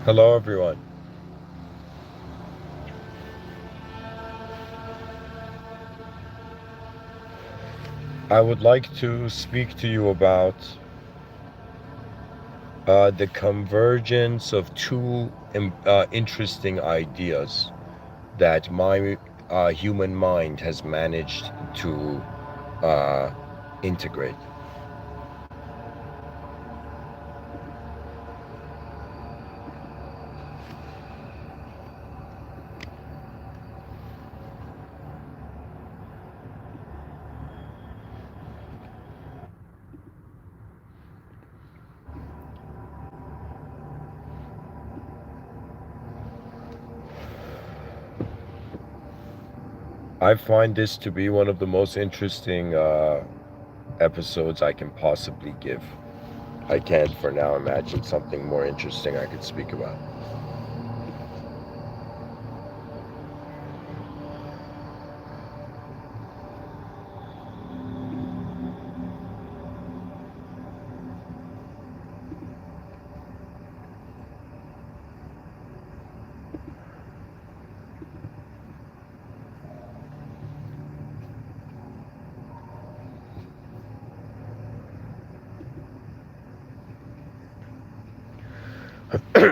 Hello, everyone. I would like to speak to you about the convergence of two interesting ideas that my human mind has managed to uh, integrate. I find this to be one of the most interesting episodes I can possibly give. I can't for now imagine something more interesting I could speak about.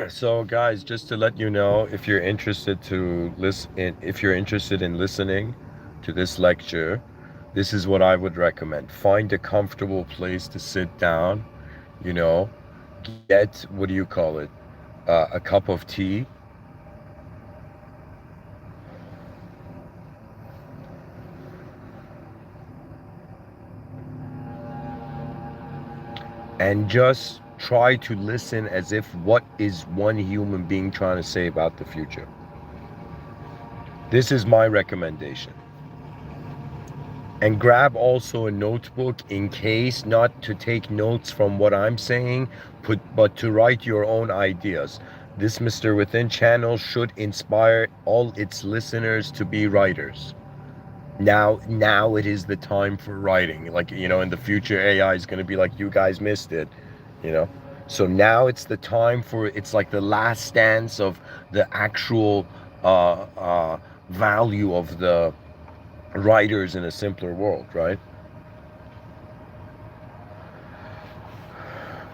So, guys, just to let you know, if you're interested to listen, if you're interested in listening to this lecture, this is what I would recommend. Find a comfortable place to sit down. You know, get, what do you call it? A cup of tea, and just try to listen as if what is one human being trying to say about the future. This is my recommendation. And grab also a notebook in case, not to take notes from what I'm saying, but to write your own ideas. This Mr. Within channel should inspire all its listeners to be writers. Now it is the time for writing. Like, in the future, AI is going to be like, you guys missed it, you know? So now it's the time for, it's like the last stance of the actual value of the writers in a simpler world, right?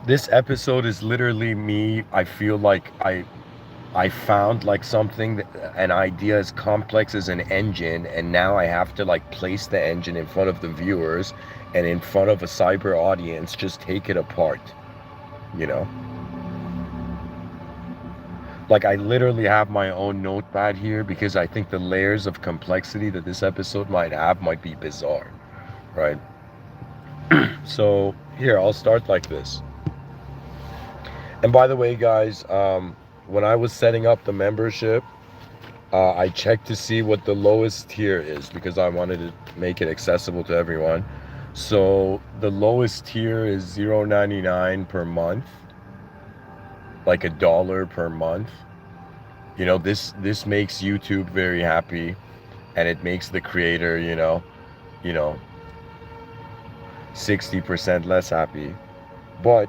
This episode is literally me. I feel like I found like something an idea as complex as an engine, and now I have to like place the engine in front of the viewers and in front of a cyber audience, just take it apart, you know? Like, I literally have my own notepad here because I think the layers of complexity that this episode might have might be bizarre, right? So here, I'll start like this. And by the way, guys, when I was setting up the membership, I checked to see what the lowest tier is because I wanted to make it accessible to everyone. So the lowest tier is 0.99 per month, like $1 per month. This makes YouTube very happy, and it makes the creator, you know, 60% less happy. But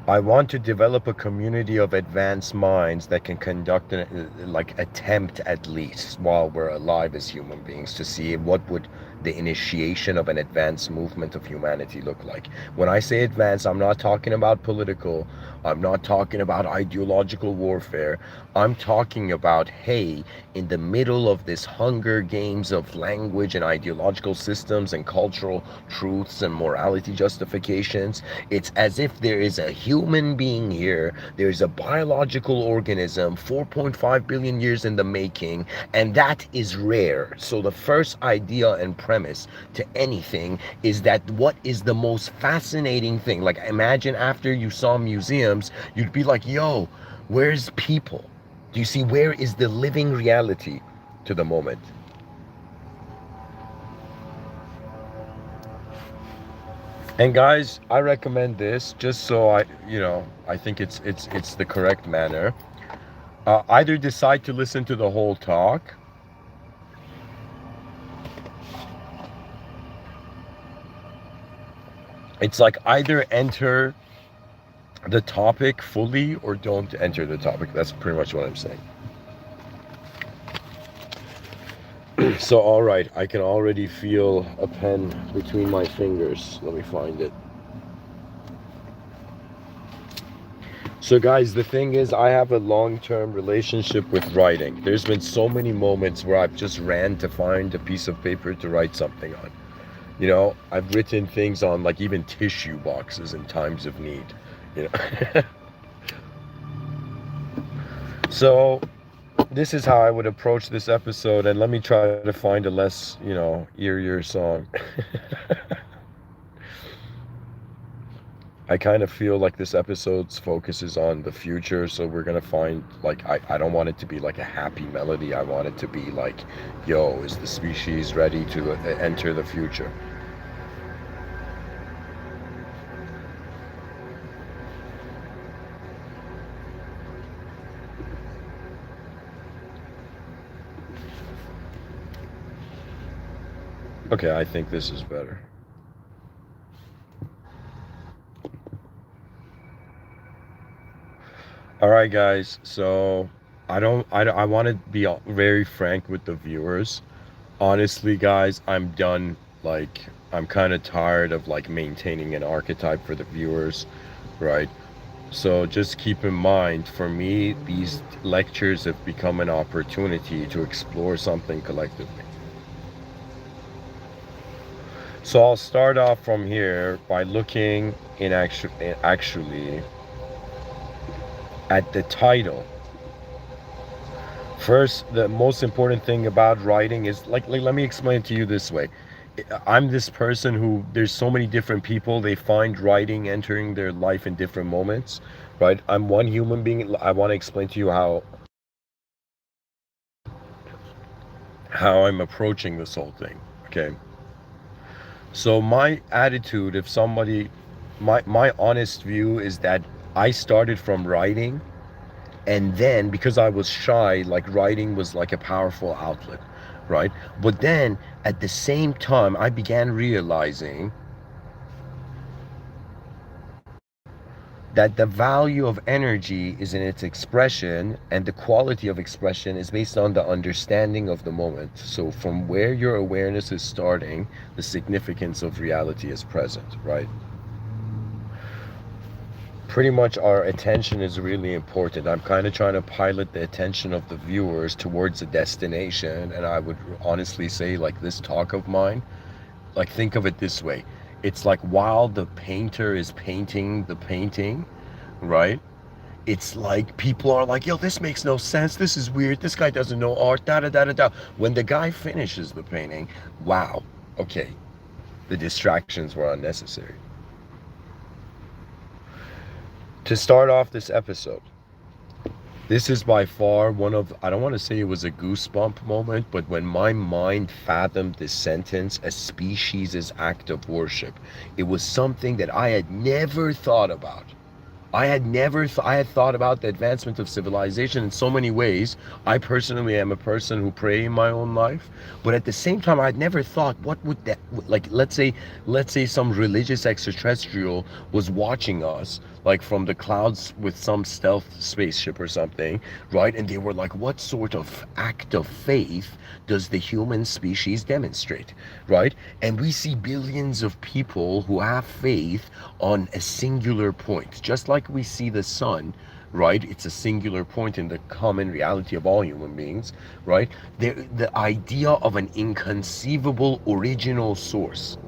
I want to develop a community of advanced minds that can conduct like attempt at least while we're alive as human beings to see what would the initiation of an advanced movement of humanity look like. When I say advanced, I'm not talking about political, I'm not talking about ideological warfare. I'm talking about, hey, in the middle of this hunger games of language and ideological systems and cultural truths and morality justifications, it's as if there is a human being here, there's a biological organism 4.5 billion years in the making, and that is rare. So the first idea and premise to anything is that what is the most fascinating thing? Like, imagine after you saw museums, you'd be like, yo, where's people? Do you see where is the living reality to the moment? And guys, I recommend this just so I think it's the correct manner. Either decide to listen to the whole talk, It's like either enter the topic fully or don't enter the topic. That's pretty much what I'm saying. So, all right, I can already feel a pen between my fingers. Let me find it. So, guys, the thing is, I have a long-term relationship with writing. There's been so many moments where I've just ran to find a piece of paper to write something on. You know, I've written things on like even tissue boxes in times of need. You know, so this is how I would approach this episode, and let me try to find a less, eerier song. I kind of feel like this episode's focus is on the future, so we're gonna find like I don't want it to be like a happy melody. I want it to be like, yo, is the species ready to enter the future? Okay, I think this is better. All right, guys. So I want to be very frank with the viewers. Honestly, guys, I'm done. Like, I'm kind of tired of like maintaining an archetype for the viewers, right? So just keep in mind, for me, these lectures have become an opportunity to explore something collectively. So I'll start off from here by looking actually at the title. First, the most important thing about writing is like let me explain to you this way. I'm this person who there's so many different people, they find writing entering their life in different moments, right? I'm one human being. I want to explain to you how I'm approaching this whole thing. Okay. So my attitude, if somebody my honest view is that I started from writing, and then because I was shy, like writing was like a powerful outlet, right? But then at the same time I began realizing that the value of energy is in its expression, and the quality of expression is based on the understanding of the moment. So from where your awareness is starting, the significance of reality is present, right? Pretty much our attention is really important. I'm kind of trying to pilot the attention of the viewers towards a destination, and I would honestly say, like, this talk of mine, like, think of it this way. It's like while the painter is painting the painting, right? It's like people are like, yo, this makes no sense. This is weird. This guy doesn't know art. Da da da da da. When the guy finishes the painting, wow, okay, the distractions were unnecessary. To start off this episode, this is by far one of, I don't want to say it was a goosebump moment, but when my mind fathomed this sentence, a species' act of worship, it was something that I had never thought about. I had thought about the advancement of civilization in so many ways. I personally am a person who pray in my own life, but at the same time, I'd never thought what would that, like, let's say some religious extraterrestrial was watching us, like from the clouds with some stealth spaceship or something, right? And they were like, what sort of act of faith does the human species demonstrate, right? And we see billions of people who have faith on a singular point, just like we see the sun, right? It's a singular point in the common reality of all human beings, right? The idea of an inconceivable original source,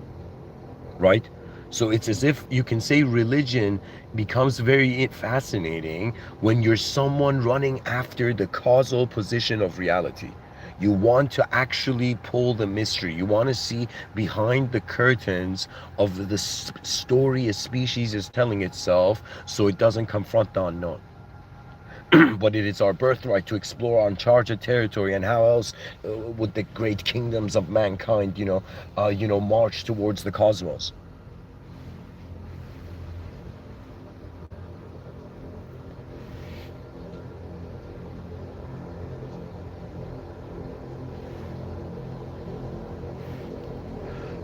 right? So it's as if you can say religion becomes very fascinating when you're someone running after the causal position of reality. You want to actually pull the mystery. You want to see behind the curtains of the story a species is telling itself, so it doesn't confront the unknown. But it is our birthright to explore uncharted territory, and how else would the great kingdoms of mankind, march towards the cosmos?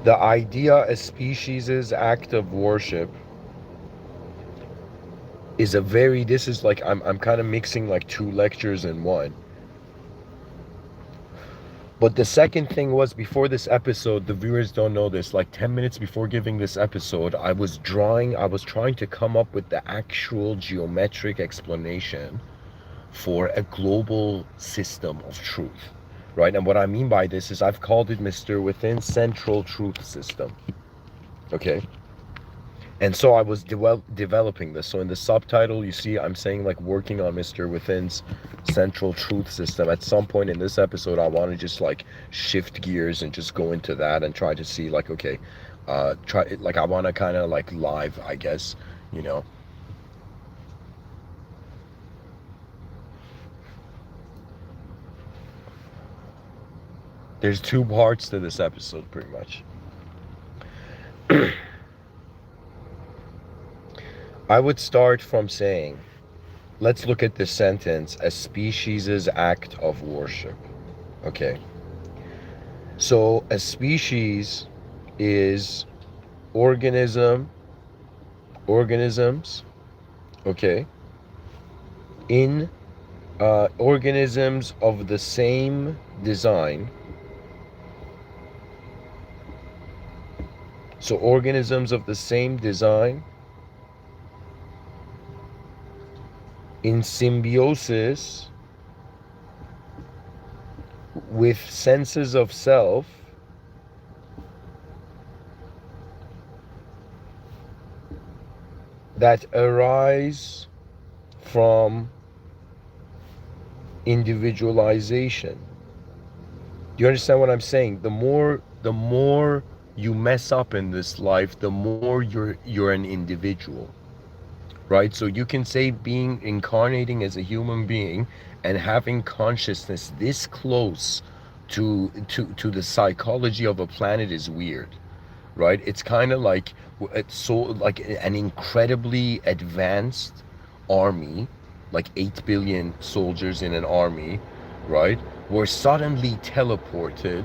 The idea a species' act of worship is a very, this is like, I'm kind of mixing like two lectures in one. But the second thing was, before this episode, the viewers don't know this, like 10 minutes before giving this episode, I was trying to come up with the actual geometric explanation for a global system of truth, right? And what I mean by this is I've called it Mr.Within Central Truth System, okay? And so I was developing this. So in the subtitle, you see I'm saying like working on Mr.Within's central truth system. At some point in this episode, I want to just like shift gears and just go into that and try to see like, okay, I want to kind of like live, I guess, you know. There's two parts to this episode, pretty much. I would start from saying, let's look at this sentence, a species' act of worship. Okay. So a species is organisms, okay, in organisms of the same design. So organisms of the same design in symbiosis with senses of self that arise from individualization. Do you understand what I'm saying? The more you mess up in this life, the more you're an individual. Right? So you can say being incarnating as a human being and having consciousness this close to the psychology of a planet is weird. Right? It's kind of like it's so like an incredibly advanced army, like 8 billion soldiers in an army, right? Were suddenly teleported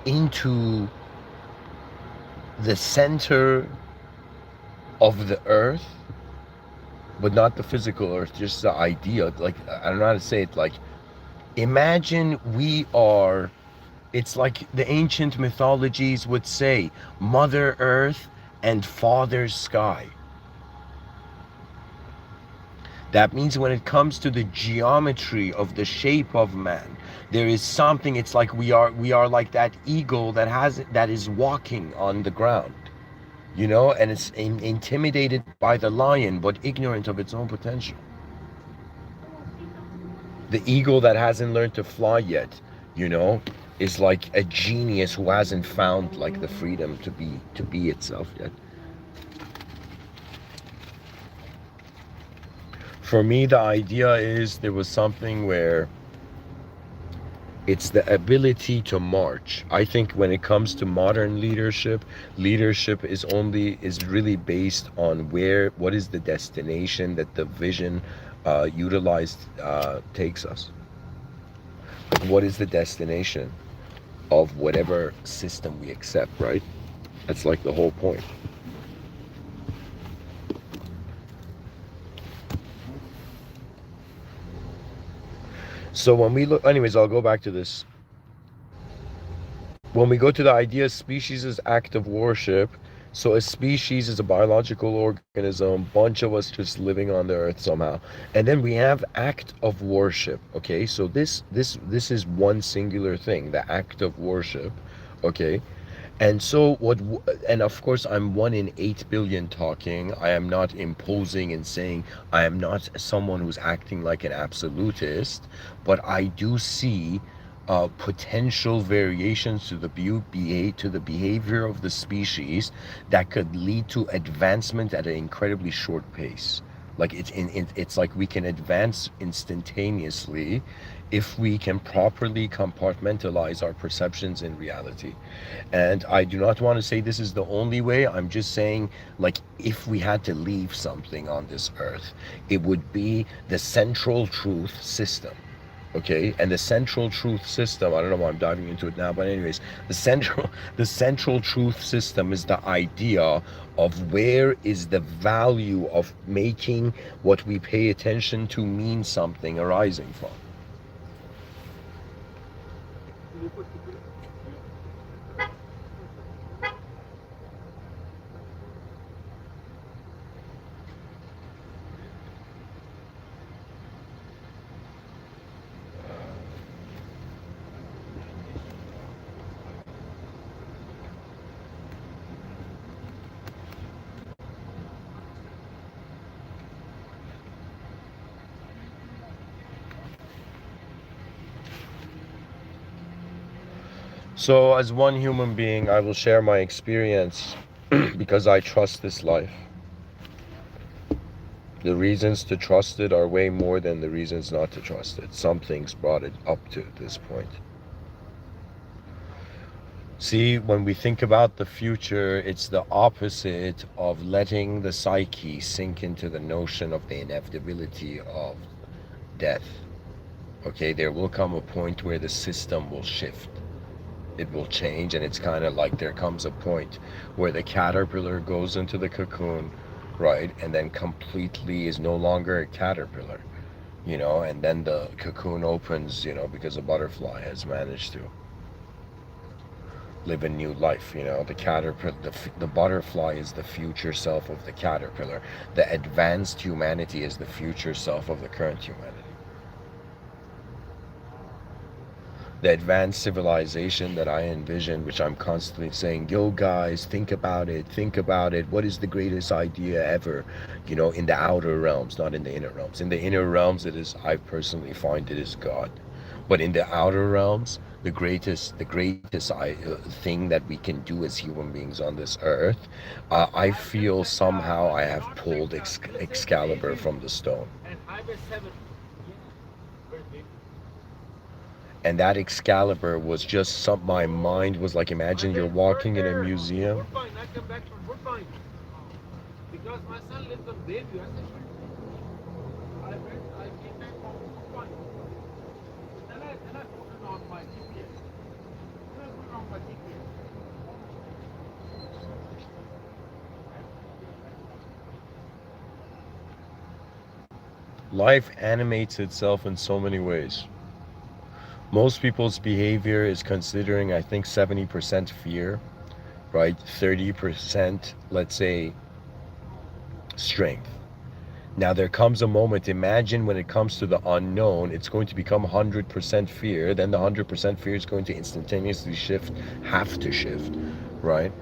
into the center of the earth, but not the physical earth, just the idea. Like, I don't know how to say it. Like, imagine we are, it's like the ancient mythologies would say, Mother Earth and Father Sky. That means when it comes to the geometry of the shape of man, there is something, it's like we are like that eagle that is walking on the ground, you know, and it's intimidated by the lion, but ignorant of its own potential. The eagle that hasn't learned to fly yet, you know, is like a genius who hasn't found like the freedom to be itself yet. For me, the idea is there was something where it's the ability to march. I think when it comes to modern leadership, leadership is really based on what is the destination that the vision utilized takes us. What is the destination of whatever system we accept, right? That's like the whole point. So when we look, anyways, I'll go back to this. When we go to the idea species as act of worship, so a species is a biological organism, bunch of us just living on the earth somehow. And then we have act of worship, okay? So this is one singular thing, the act of worship, okay? And so and of course I'm 1 in 8 billion talking. I am not imposing and saying, I am not someone who's acting like an absolutist, but I do see potential variations to the behavior of the species that could lead to advancement at an incredibly short pace. Like it's like we can advance instantaneously if we can properly compartmentalize our perceptions in reality. And I do not want to say this is the only way. I'm just saying, like, if we had to leave something on this earth, it would be the central truth system. Okay, and the central truth system, I don't know why I'm diving into it now, but anyways, the central truth system is the idea of where is the value of making what we pay attention to mean something arising from. So as one human being, I will share my experience because I trust this life. The reasons to trust it are way more than the reasons not to trust it. Some things brought it up to this point. See, when we think about the future, it's the opposite of letting the psyche sink into the notion of the inevitability of death. Okay, there will come a point where the system will shift. It will change, and it's kind of like there comes a point where the caterpillar goes into the cocoon, right, and then completely is no longer a caterpillar, and then the cocoon opens, because a butterfly has managed to live a new life. The caterpillar, the butterfly is the future self of the caterpillar. The advanced humanity is the future self of the current humanity. The advanced civilization that I envision, which I'm constantly saying, yo guys, think about it. What is the greatest idea ever? In the outer realms, not in the inner realms. In the inner realms, I personally find it is God. But in the outer realms, the greatest thing that we can do as human beings on this earth, I feel somehow I have pulled Excalibur from the stone. And that Excalibur was just my mind was like, imagine you're walking in a museum. Because my son lives on Bayview. I came back from Woodbine. Then I put it on my GPS. Then I put it on my GPS. Life animates itself in so many ways. Most people's behavior is considering, I think, 70% fear, right? 30%, let's say, strength. Now there comes a moment, imagine when it comes to the unknown, it's going to become 100% fear, then the 100% fear is going to instantaneously have to shift, right?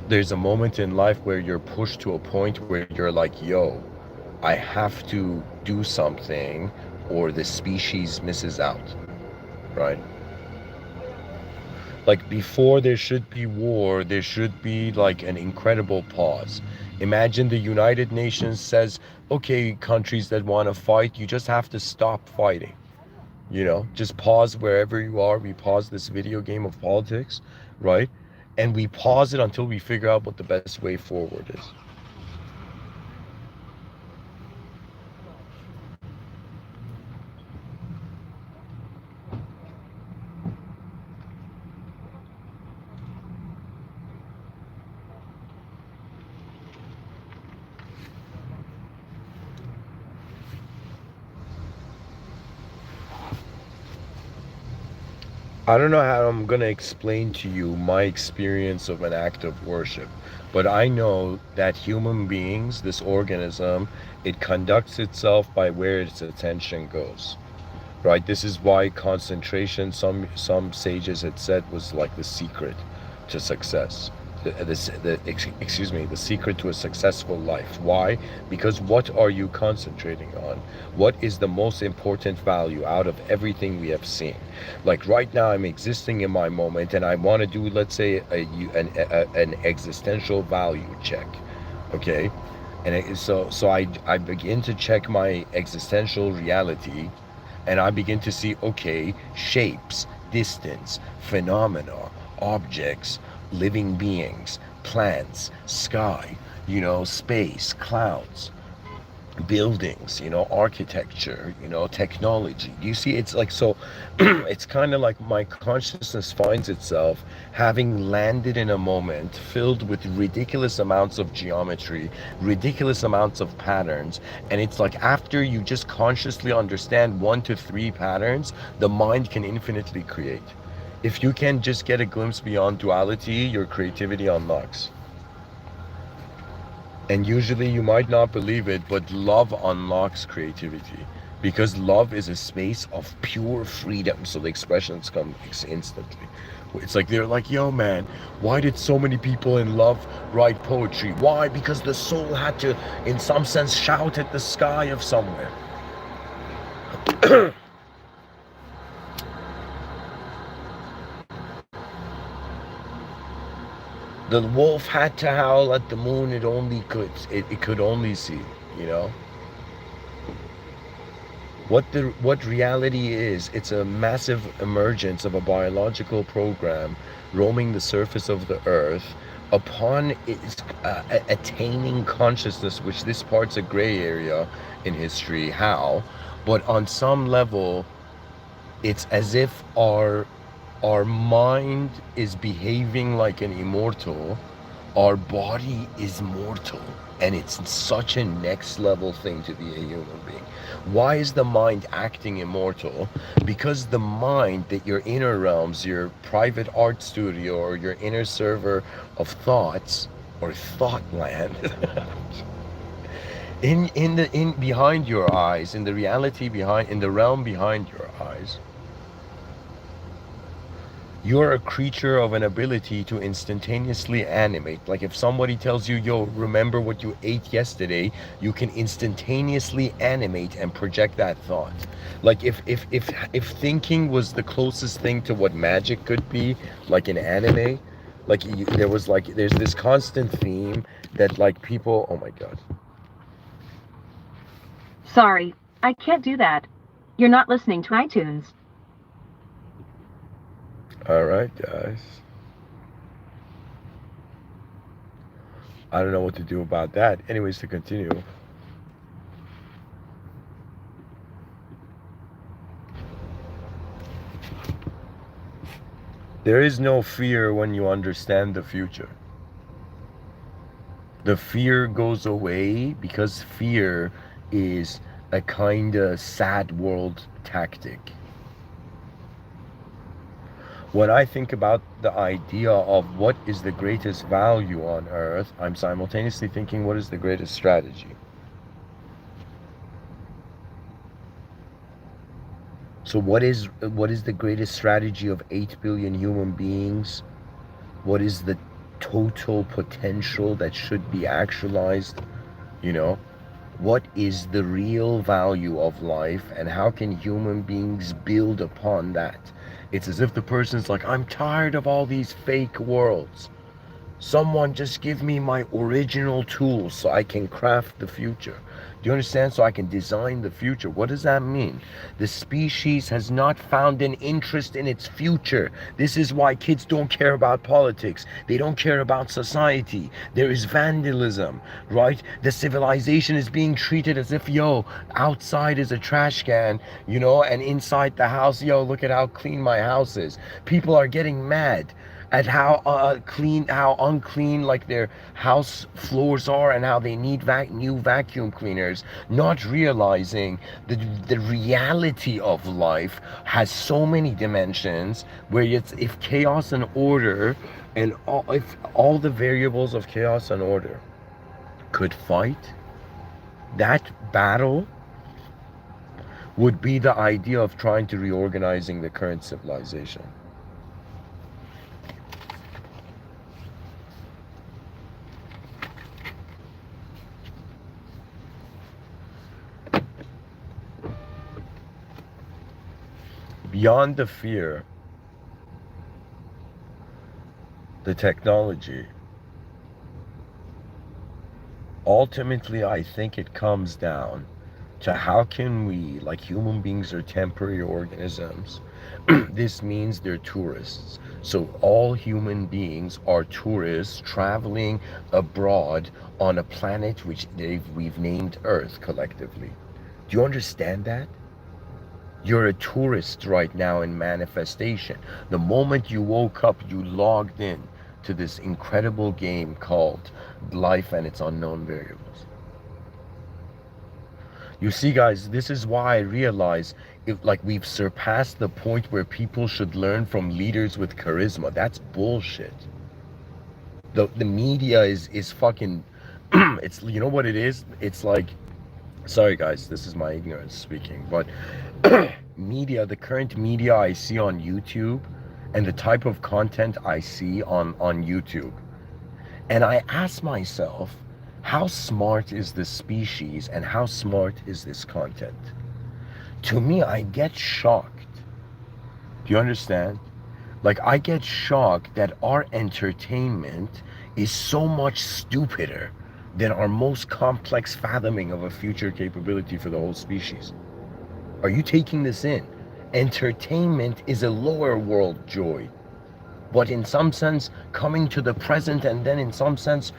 There's a moment in life where you're pushed to a point where you're like, yo, I have to do something or the species misses out, right? Like before there should be war, there should be like an incredible pause. Imagine the United Nations says, okay, countries that want to fight, you just have to stop fighting. Just pause wherever you are. We pause this video game of politics, right? And we pause it until we figure out what the best way forward is. I don't know how I'm going to explain to you my experience of an act of worship, but I know that human beings, this organism, it conducts itself by where its attention goes. Right? This is why concentration, some sages had said, was like the secret to success. The secret to a successful life. Why? Because what are you concentrating on? What is the most important value out of everything we have seen? Like right now, I'm existing in my moment, and I want to do, let's say, an existential value check. Okay, and so I begin to check my existential reality, and I begin to see, okay, shapes, distance, phenomena, objects, living beings, plants, sky, space, clouds. buildings, architecture, technology. Do you see? It's like so. It's kind of like my consciousness finds itself having landed in a moment filled with ridiculous amounts of geometry, ridiculous amounts of patterns, and it's like after you just consciously understand 1 to 3 patterns, the mind can infinitely create. If you can just get a glimpse beyond duality, your creativity unlocks. And usually you might not believe it, but love unlocks creativity because love is a space of pure freedom. So the expressions come instantly. It's like they're like, yo, man, why did so many people in love write poetry? Why? Because the soul had to, in some sense, shout at the sky of somewhere. The wolf had to howl at the moon it could only see, you know? What reality is, it's a massive emergence of a biological program roaming the surface of the earth upon its attaining consciousness, which this part's a gray area in history, how, but on some level it's as if our mind is behaving like an immortal, our body is mortal, and it's such a next level thing to be a human being. Why is the mind acting immortal? Because the mind, that your inner realms, your private art studio, or your inner server of thoughts, or thought land, in behind your eyes, in the reality behind, in the realm behind your eyes, you're a creature of an ability to instantaneously animate. Like if somebody tells you, yo, remember what you ate yesterday, you can instantaneously animate and project that thought. Like if thinking was the closest thing to what magic could be, like in anime, like there's this constant theme that like people, oh my god. Sorry, I can't do that. You're not listening to iTunes. All right, guys. I don't know what to do about that. Anyways, to continue. There is no fear when you understand the future. The fear goes away because fear is a kind of sad world tactic. When I think about the idea of what is the greatest value on earth, I'm simultaneously thinking what is the greatest strategy. So what is the greatest strategy of 8 billion human beings? What is the total potential that should be actualized, you know? What is the real value of life, and how can human beings build upon that? It's as if the person's like, I'm tired of all these fake worlds. Someone just give me my original tools so I can craft the future. Do you understand? So I can design the future. What does that mean? The species has not found an interest in its future. This is why kids don't care about politics. They don't care about society. There is vandalism, right? The civilization is being treated as if, yo, outside is a trash can, and inside the house, yo, look at how clean my house is. People are getting mad at how how unclean like their house floors are, and how they need new vacuum cleaners, not realizing that the reality of life has so many dimensions where if chaos and order, and if all the variables of chaos and order could fight, that battle would be the idea of trying to reorganizing the current civilization. Beyond the fear, the technology, ultimately I think it comes down to how can we, like human beings are temporary organisms, This means they're tourists. So all human beings are tourists traveling abroad on a planet which we've named Earth collectively. Do you understand that? You're a tourist right now in manifestation. The moment you woke up, you logged in to this incredible game called life and its unknown variables. You see, guys, this is why I realize if like we've surpassed the point where people should learn from leaders with charisma. That's bullshit. The media is fucking it's, you know what it is? It's like, sorry guys, this is my ignorance speaking, but media, the current media I see on YouTube and the type of content I see on YouTube. And I ask myself, how smart is this species and how smart is this content? To me, I get shocked. Do you understand? Like, I get shocked that our entertainment is so much stupider than our most complex fathoming of a future capability for the whole species. Are you taking this in? Entertainment is a lower world joy, but in some sense coming to the present, and then in some sense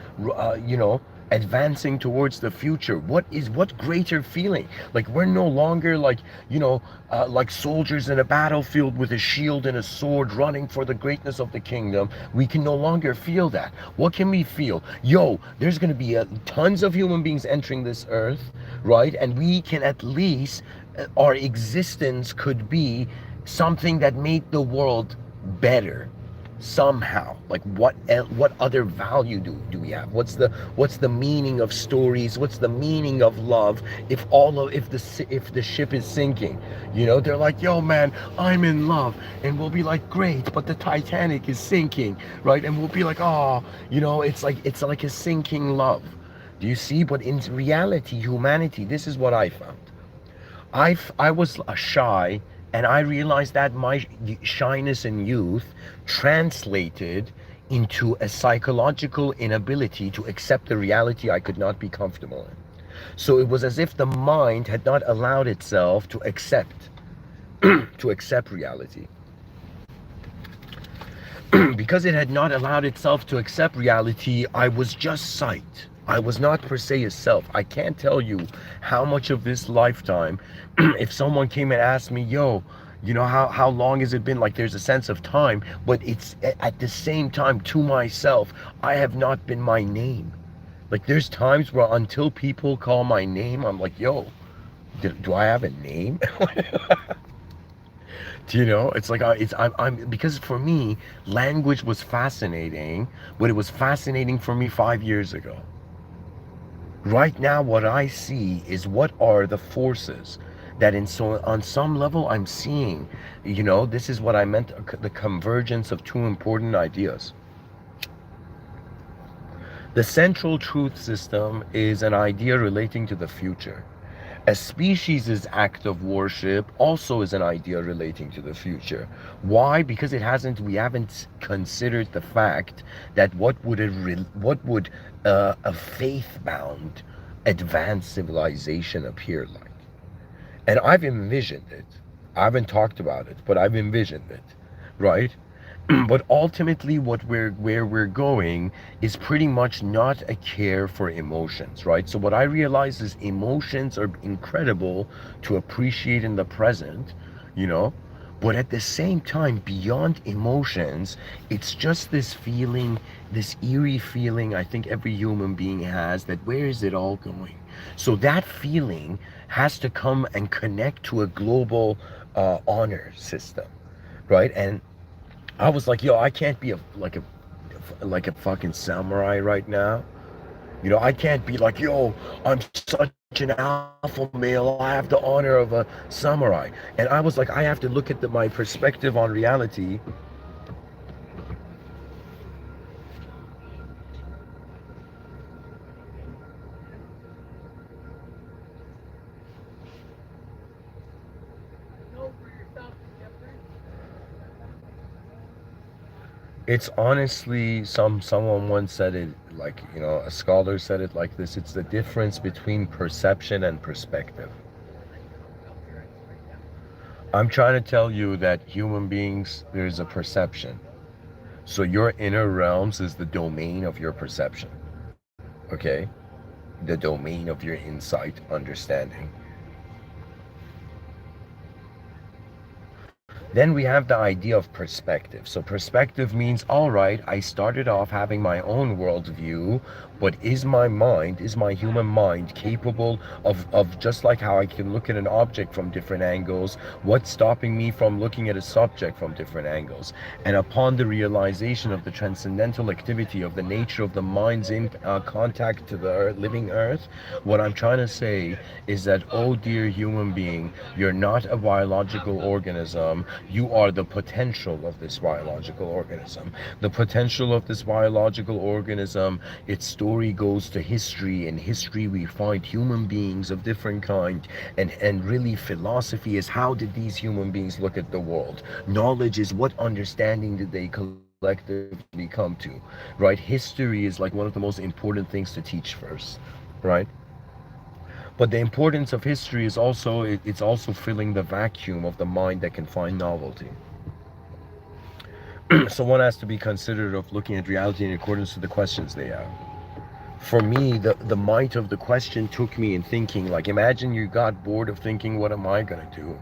advancing towards the future. What greater feeling? Like, we're no longer like, like soldiers in a battlefield with a shield and a sword running for the greatness of the kingdom. We can no longer feel that. What can we feel? Yo, there's going to be tons of human beings entering this earth, right? And we can at least, our existence could be something that made the world better somehow. Like, what other value do we have? What's the meaning of stories? What's the meaning of love if the ship is sinking? They're like, yo man, I'm in love. And we'll be like, great, but the Titanic is sinking, right? And we'll be like, oh, it's like a sinking love. Do you see? But in reality, humanity, this is what I found. I was shy, and I realized that my shyness and youth translated into a psychological inability to accept the reality I could not be comfortable in. So it was as if the mind had not allowed itself to accept reality. Because it had not allowed itself to accept reality, I was just sight. I was not per se a self. I can't tell you how much of this lifetime, if someone came and asked me, yo, how long has it been? Like, there's a sense of time, but it's at the same time, to myself, I have not been my name. Like, there's times where until people call my name, I'm like, yo, do I have a name? Do you know? It's like, I'm because for me, language was fascinating, but it was fascinating for me 5 years ago. Right now, what I see is what are the forces that on some level I'm seeing. This is what I meant, the convergence of two important ideas. The central truth system is an idea relating to the future. A species' act of worship also is an idea relating to the future. Why? Because we haven't considered the fact that what would a faith-bound advanced civilization appear like. And I've envisioned it. I haven't talked about it, but I've envisioned it, right? But ultimately, where we're going is pretty much not a care for emotions, right? So what I realize is emotions are incredible to appreciate in the present, you know but at the same time, beyond emotions, it's just this feeling, this eerie feeling I think every human being has, that where is it all going? So that feeling has to come and connect to a global honor system, right? And I was like, yo, I can't be like a fucking samurai right now. I can't be like, yo, I'm such an alpha male. I have the honor of a samurai. And I was like, I have to look at my perspective on reality. It's honestly, someone once said it like, a scholar said it like this: it's the difference between perception and perspective. I'm trying to tell you that human beings, there's a perception. So your inner realms is the domain of your perception. Okay? The domain of your insight, understanding. Then we have the idea of perspective. So perspective means, all right, I started off having my own worldview, but is my human mind capable of just like how I can look at an object from different angles, what's stopping me from looking at a subject from different angles? And upon the realization of the transcendental activity of the nature of the mind's in contact to the living earth, what I'm trying to say is that, oh dear human being, you're not a biological organism, you are the potential of this biological organism. The potential of this biological organism, its story goes to history. In history we find human beings of different kind, and really philosophy is how did these human beings look at the world? Knowledge is what understanding did they collectively come to, right? History is like one of the most important things to teach first, right? But the importance of history is also it's also filling the vacuum of the mind that can find novelty. So one has to be considerate of looking at reality in accordance to the questions they have. For me, the might of the question took me in thinking, like, imagine you got bored of thinking, what am I gonna do?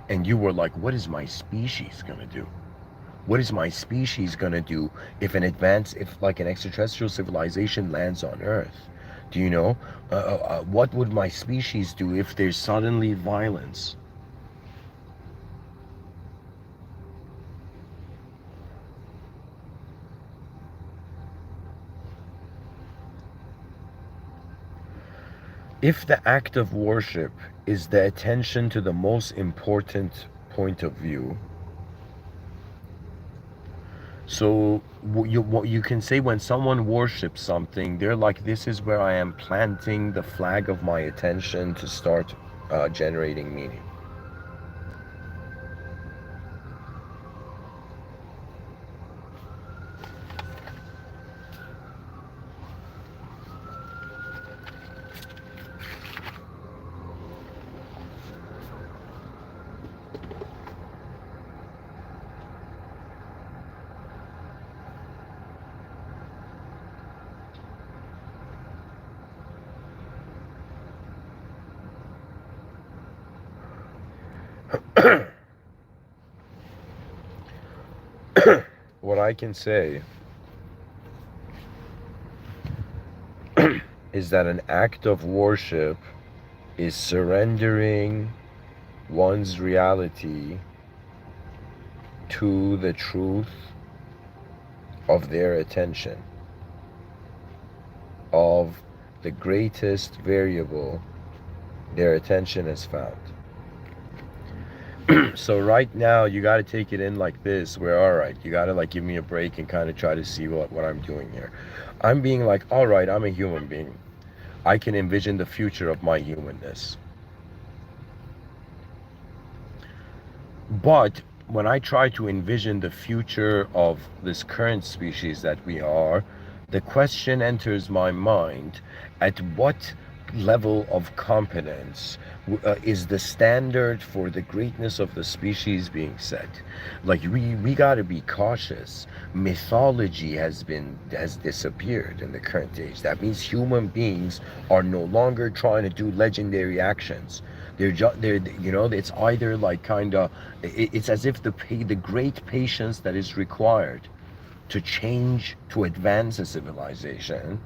And you were like, what is my species gonna do? What is my species gonna do if like an extraterrestrial civilization lands on Earth? Do you know? What would my species do if there's suddenly violence? If the act of worship is the attention to the most important point of view, so what you can say when someone worships something, they're like, this is where I am planting the flag of my attention to start generating meaning. What I can say is that an act of worship is surrendering one's reality to the truth of their attention, of the greatest variable their attention has found. So right now you got to take it in like this, where, all right, you got to like give me a break and kind of try to see what I'm doing here. I'm being like, all right, I'm a human being. I can envision the future of my humanness. But when I try to envision the future of this current species that we are, the question enters my mind, at what level of competence is the standard for the greatness of the species being set? Like we got to be cautious. Mythology has disappeared in the current age. That means human beings are no longer trying to do legendary actions. They're it's either like kind of it's as if the great patience that is required to change, to advance a civilization,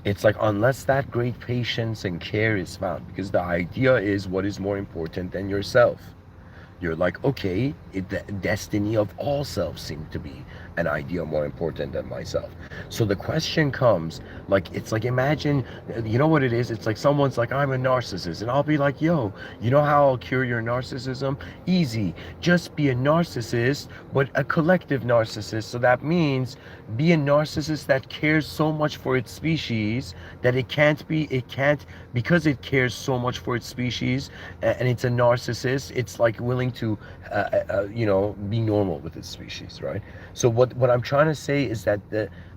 it's like unless that great patience and care is found, because the idea is what is more important than yourself. You're like, okay, the destiny of all selves seem to be an idea more important than myself. So the question comes, like, it's like, imagine, you know what it is? It's like someone's like, I'm a narcissist. And I'll be like, yo, you know how I'll cure your narcissism? Easy. Just be a narcissist, but a collective narcissist. So that means be a narcissist that cares so much for its species that it can't, because it cares so much for its species, and it's a narcissist, it's like willing to be normal with its species, right? So what I'm trying to say is that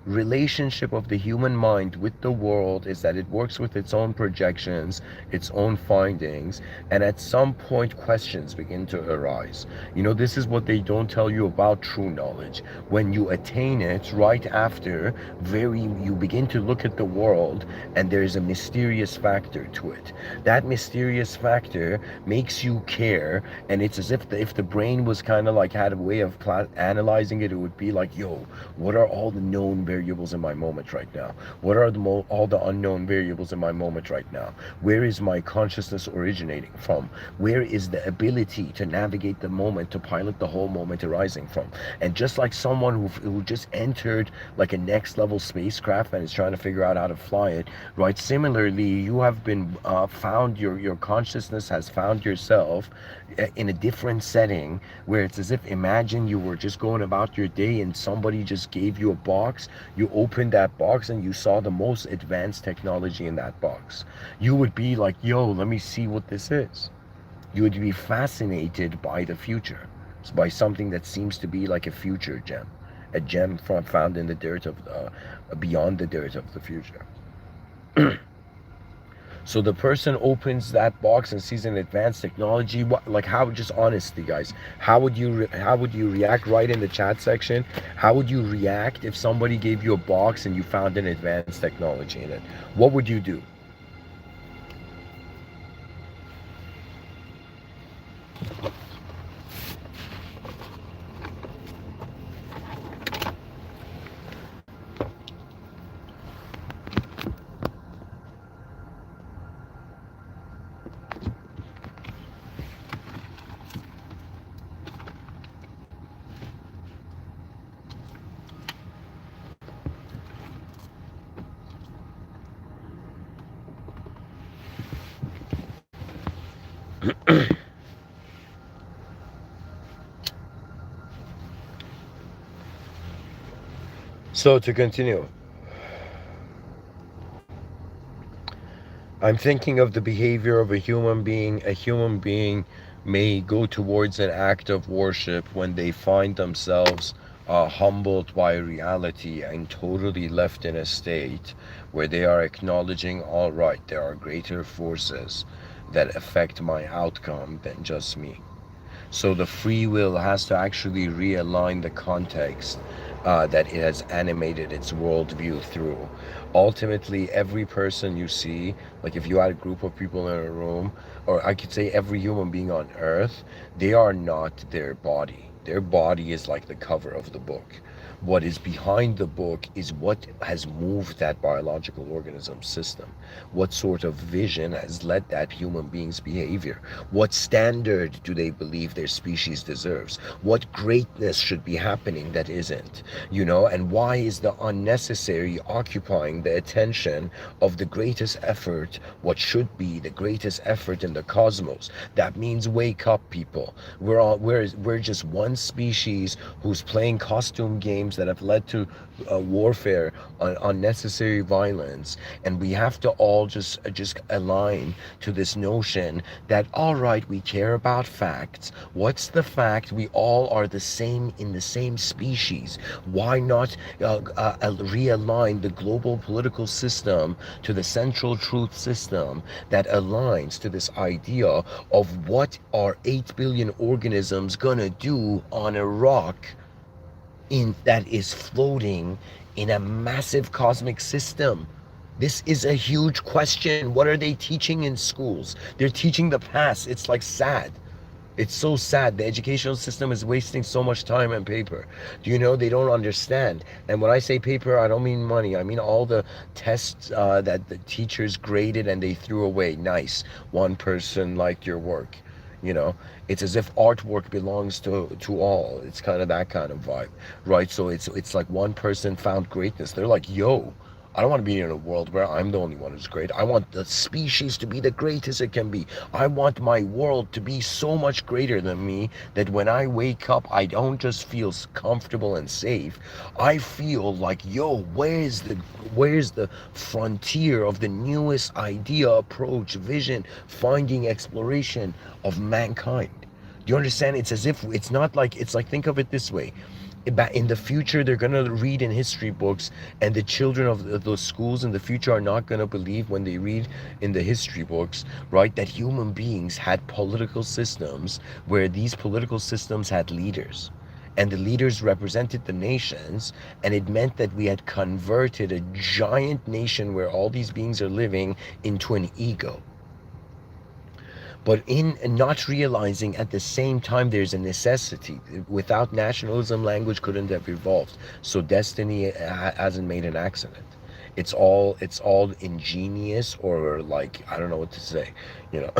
relationship of the human mind with the world is that it works with its own projections, its own findings, and at some point questions begin to arise. You know, this is what they don't tell you about true knowledge. When you attain it, right after, you begin to look at the world, and there is a mysterious factor to it. That mysterious factor makes you care, and it's as if the brain was kind of like had a way of analyzing it. It would be like, yo, what are all the known variables in my moment right now? What are all the unknown variables in my moment right now? Where is my consciousness originating from? Where is the ability to navigate the moment, to pilot the whole moment arising from? And just like someone who just entered like a next level spacecraft and is trying to figure out how to fly it, right? Similarly, you have been found, your consciousness has found yourself in a different setting, where it's as if, imagine you were just going about your day and somebody just gave you a box. You opened that box and you saw the most advanced technology in that box. You would be like, yo, let me see what this is. You would be fascinated by the future, by something that seems to be like a future gem, a gem found in the dirt of beyond the dirt of the future. So the person opens that box and sees an advanced technology. What, like, how? Just honestly, guys, how would you react? Right in the chat section. How would you react if somebody gave you a box and you found an advanced technology in it? What would you do? So to continue, I'm thinking of the behavior of a human being. A human being may go towards an act of worship when they find themselves humbled by reality and totally left in a state where they are acknowledging, all right, there are greater forces that affect my outcome than just me. So the free will has to actually realign the context that it has animated its worldview through. Ultimately, every person you see, like if you had a group of people in a room, or I could say every human being on earth, they are not their body. Their body is like the cover of the book. What is behind the book is what has moved that biological organism system. What sort of vision has led that human being's behavior? What standard do they believe their species deserves? What greatness should be happening that isn't? You know, and why is the unnecessary occupying the attention of the greatest effort, what should be the greatest effort in the cosmos? That means wake up, people. We're just one species who's playing costume games that have led to warfare, unnecessary violence, and we have to all just align to this notion that, all right, we care about facts. What's the fact? We all are the same in the same species. Why not realign the global political system to the central truth system that aligns to this idea of what are 8 billion organisms gonna do on a rock that is floating in a massive cosmic system? This is a huge question. What are they teaching in schools? They're teaching the past. It's like sad. It's so sad. The educational system is wasting so much time and paper. Do you know, they don't understand? And when I say paper, I don't mean money. I mean all the tests that the teachers graded and they threw away. Nice. One person liked your work. You know, it's as if artwork belongs to all. It's kind of that kind of vibe, right? So it's like one person found greatness. They're like, yo, I don't want to be in a world where I'm the only one who's great. I want the species to be the greatest it can be. I want my world to be so much greater than me that when I wake up, I don't just feel comfortable and safe. I feel like, yo, where's the frontier of the newest idea, approach, vision, finding, exploration of mankind? Do you understand? It's as if it's not like, it's like, think of it this way. In the future, they're going to read in history books, and the children of those schools in the future are not going to believe when they read in the history books, right, that human beings had political systems where these political systems had leaders, and the leaders represented the nations, and it meant that we had converted a giant nation where all these beings are living into an ego. But in not realizing at the same time there's a necessity. Without nationalism, language couldn't have evolved. So destiny hasn't made an accident. It's all ingenious, or like, I don't know what to say, you know.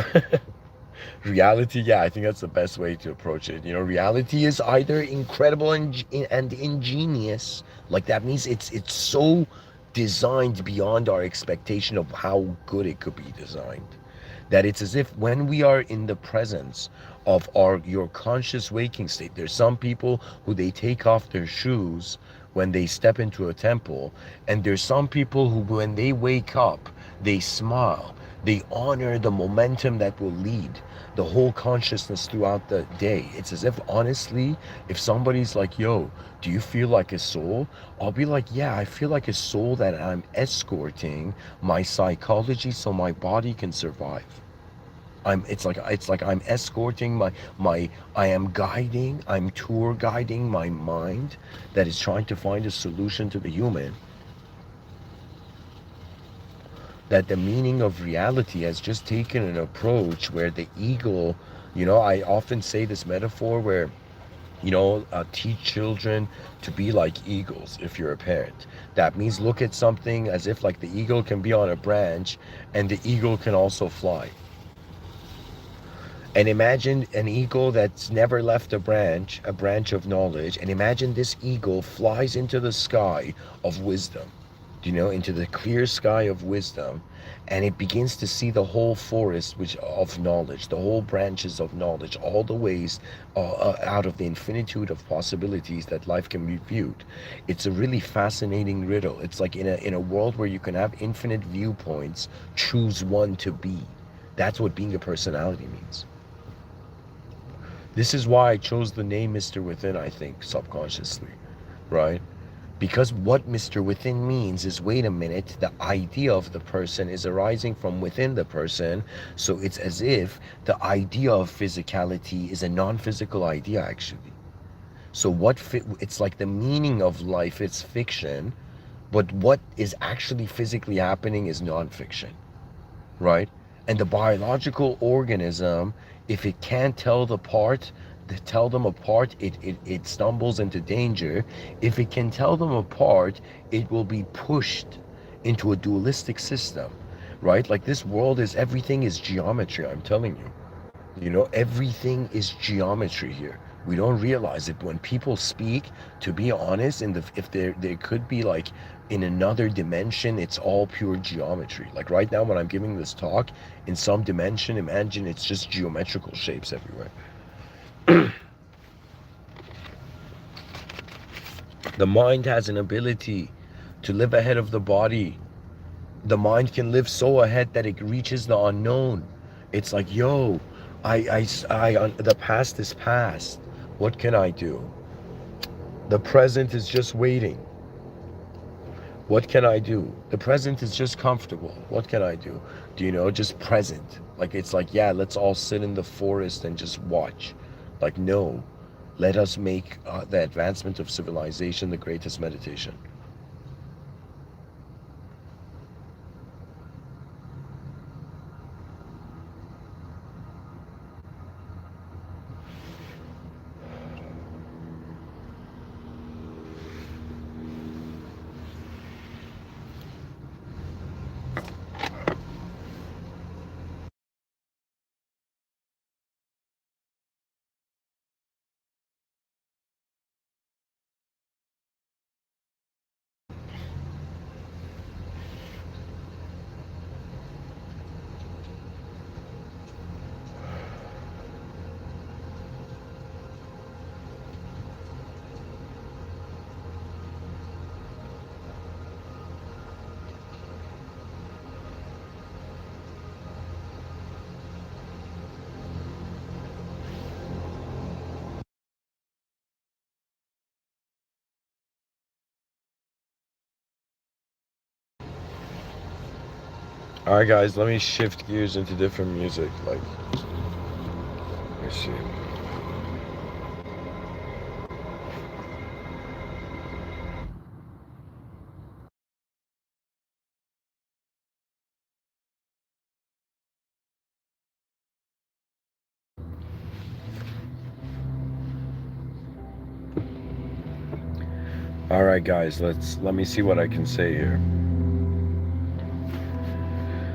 Reality, yeah, I think that's the best way to approach it. Reality is either incredible and ingenious. Like, that means it's so designed beyond our expectation of how good it could be designed, that it's as if when we are in the presence of your conscious waking state, there's some people who they take off their shoes when they step into a temple, and there's some people who when they wake up, they smile, they honor the momentum that will lead the whole consciousness throughout the day. It's as if, honestly, if somebody's like, yo, do you feel like a soul? I'll be like, yeah, I feel like a soul that I'm escorting my psychology so my body can survive. It's like I'm escorting I am guiding, I'm tour guiding my mind that is trying to find a solution to the human, that the meaning of reality has just taken an approach where the ego, I often say this metaphor where, teach children to be like eagles. If you're a parent, that means look at something as if like the eagle can be on a branch and the eagle can also fly. And imagine an eagle that's never left a branch of knowledge. And imagine this eagle flies into the sky of wisdom, into the clear sky of wisdom, and it begins to see the whole forest of knowledge, the whole branches of knowledge, all the ways out of the infinitude of possibilities that life can be viewed. It's a really fascinating riddle. It's like in a world where you can have infinite viewpoints, choose one to be. That's what being a personality means. This is why I chose the name Mr. Within, I think, subconsciously, right? Because what Mr. Within means is, wait a minute, the idea of the person is arising from within the person. So it's as if the idea of physicality is a non physical idea, actually. So it's like the meaning of life, it's fiction, but what is actually physically happening is non fiction, right? And the biological organism, if it can't tell them apart, it stumbles into danger. If it can tell them apart, it will be pushed into a dualistic system, right? Like, this world is, everything is geometry, I'm telling you. Everything is geometry here. We don't realize it when people speak. To be honest, if there could be like in another dimension, it's all pure geometry. Like right now, when I'm giving this talk, in some dimension, imagine it's just geometrical shapes everywhere. The mind has an ability to live ahead of the body. The mind can live so ahead that it reaches the unknown. It's like, yo, the past is past. What can I do? The present is just waiting. What can I do? The present is just comfortable. What can I do? Just present. Like, it's like, yeah, let's all sit in the forest and just watch. Like, no, let us make the advancement of civilization the greatest meditation. All right, guys, let me shift gears into different music. Like, let's see. All right, guys, let me see what I can say here.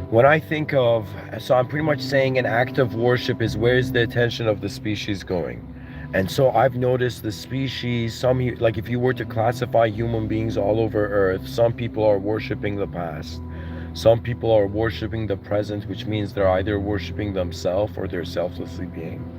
When I think of, so I'm pretty much saying an act of worship is where's the attention of the species going? And so I've noticed the species, like if you were to classify human beings all over Earth, some people are worshiping the past. Some people are worshiping the present, which means they're either worshiping themselves or they're selflessly being.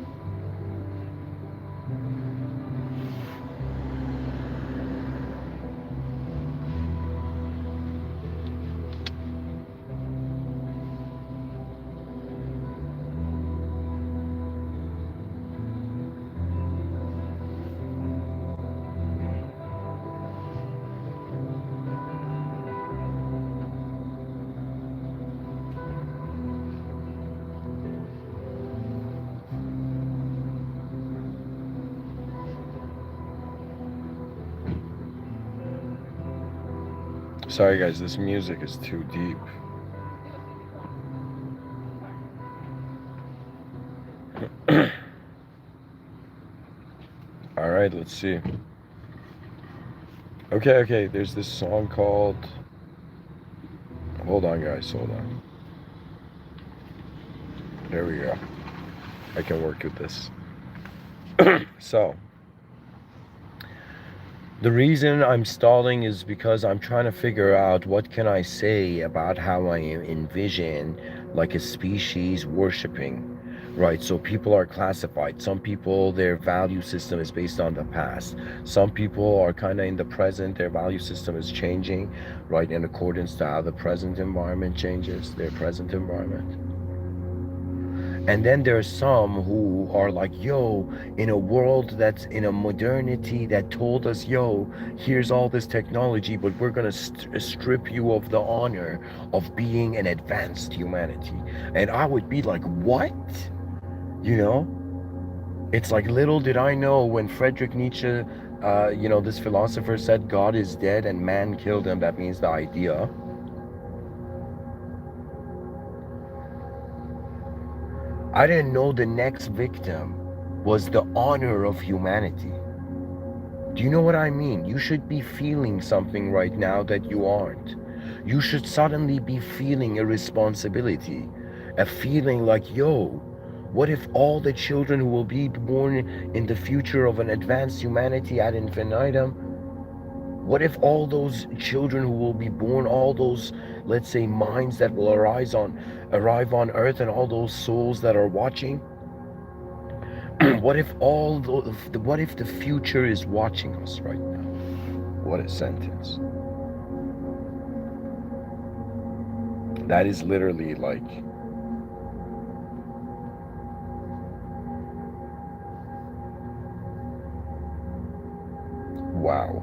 Sorry, guys, this music is too deep. All right, let's see. Okay, there's this song called. Hold on, guys, hold on. There we go. I can work with this. So, the reason I'm stalling is because I'm trying to figure out what can I say about how I envision like a species worshiping, right? So people are classified. Some people, their value system is based on the past. Some people are kind of in the present. Their value system is changing, right, in accordance to how the present environment changes, their present environment. And then there's some who are like, yo, in a world that's in a modernity that told us, yo, here's all this technology, but we're going to strip you of the honor of being an advanced humanity. And I would be like, what? You know? It's like, little did I know when Friedrich Nietzsche, this philosopher said God is dead and man killed him, that means the idea. I didn't know the next victim was the honor of humanity. Do you know what I mean? You should be feeling something right now that you aren't. You should suddenly be feeling a responsibility, a feeling like, yo, what if all the children who will be born in the future of an advanced humanity ad infinitum, what if all those children who will be born, all those, let's say, minds that will arrive on earth and all those souls that are watching, what if the future is watching us right now? What a sentence. That is literally like, wow.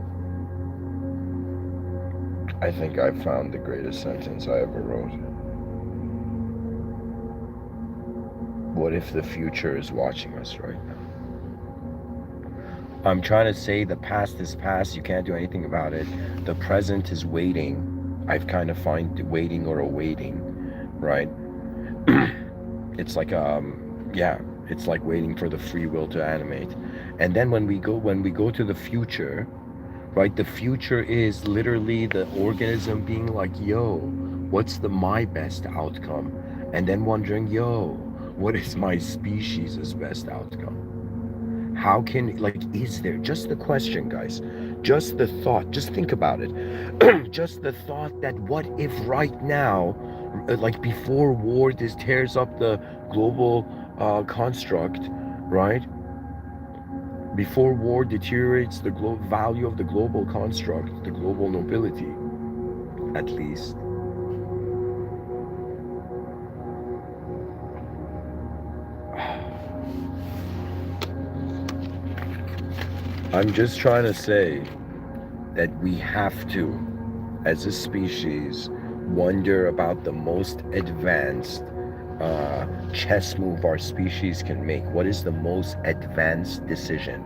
I think I found the greatest sentence I ever wrote. What if the future is watching us right now? I'm trying to say the past is past, you can't do anything about it. The present is waiting. I've kind of find waiting or awaiting, right? It's like it's like waiting for the free will to animate. And then when we go to the future, right, the future is literally the organism being like, yo, what's my best outcome? And then wondering, yo, what is my species' best outcome? How can, like, is there, just the question, guys, just the thought, just think about it. Just the thought that what if right now, like before war, this tears up the global construct, right? Before war deteriorates the value of the global construct, the global nobility, at least. I'm just trying to say that we have to, as a species, wonder about the most advanced chess move our species can make. What is the most advanced decision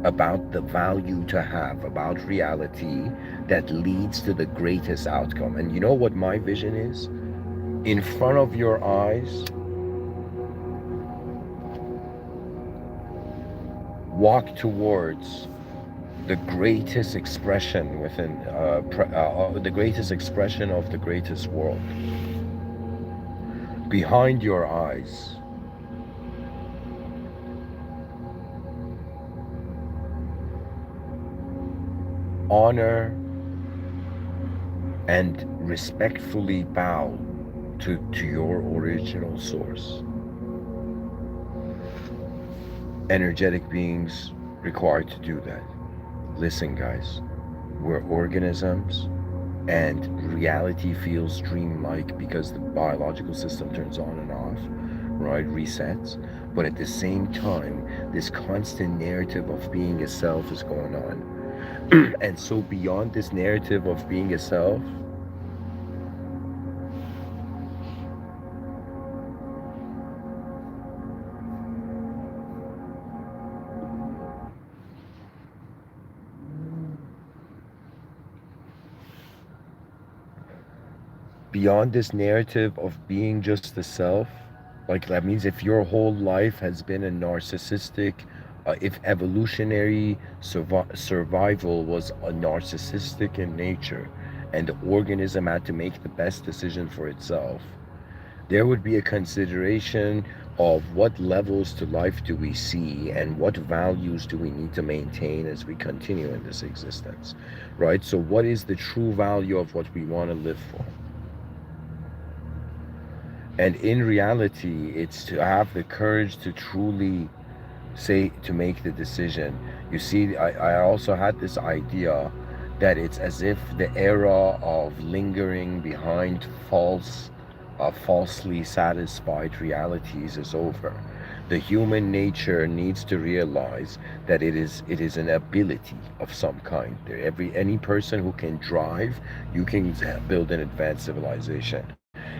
about the value to have, about reality that leads to the greatest outcome? And you know what my vision is? In front of your eyes, walk towards the greatest expression within the greatest expression of the greatest world. Behind your eyes, honor and respectfully bow to your original source. Energetic beings required to do that. Listen, guys, we're organisms, and reality feels dreamlike because the biological system turns on and off, right? Resets. But at the same time, this constant narrative of being a self is going on. And so, beyond this narrative of being a self, beyond this narrative of being just the self, like that means if your whole life has been a narcissistic, if evolutionary survival was a narcissistic in nature, and the organism had to make the best decision for itself, there would be a consideration of what levels to life do we see and what values do we need to maintain as we continue in this existence, right? So what is the true value of what we want to live for? And in reality, it's to have the courage to truly say, to make the decision. You see, I also had this idea that it's as if the era of lingering behind falsely satisfied realities is over. The human nature needs to realize that it is an ability of some kind. Any person who can drive, you can build an advanced civilization.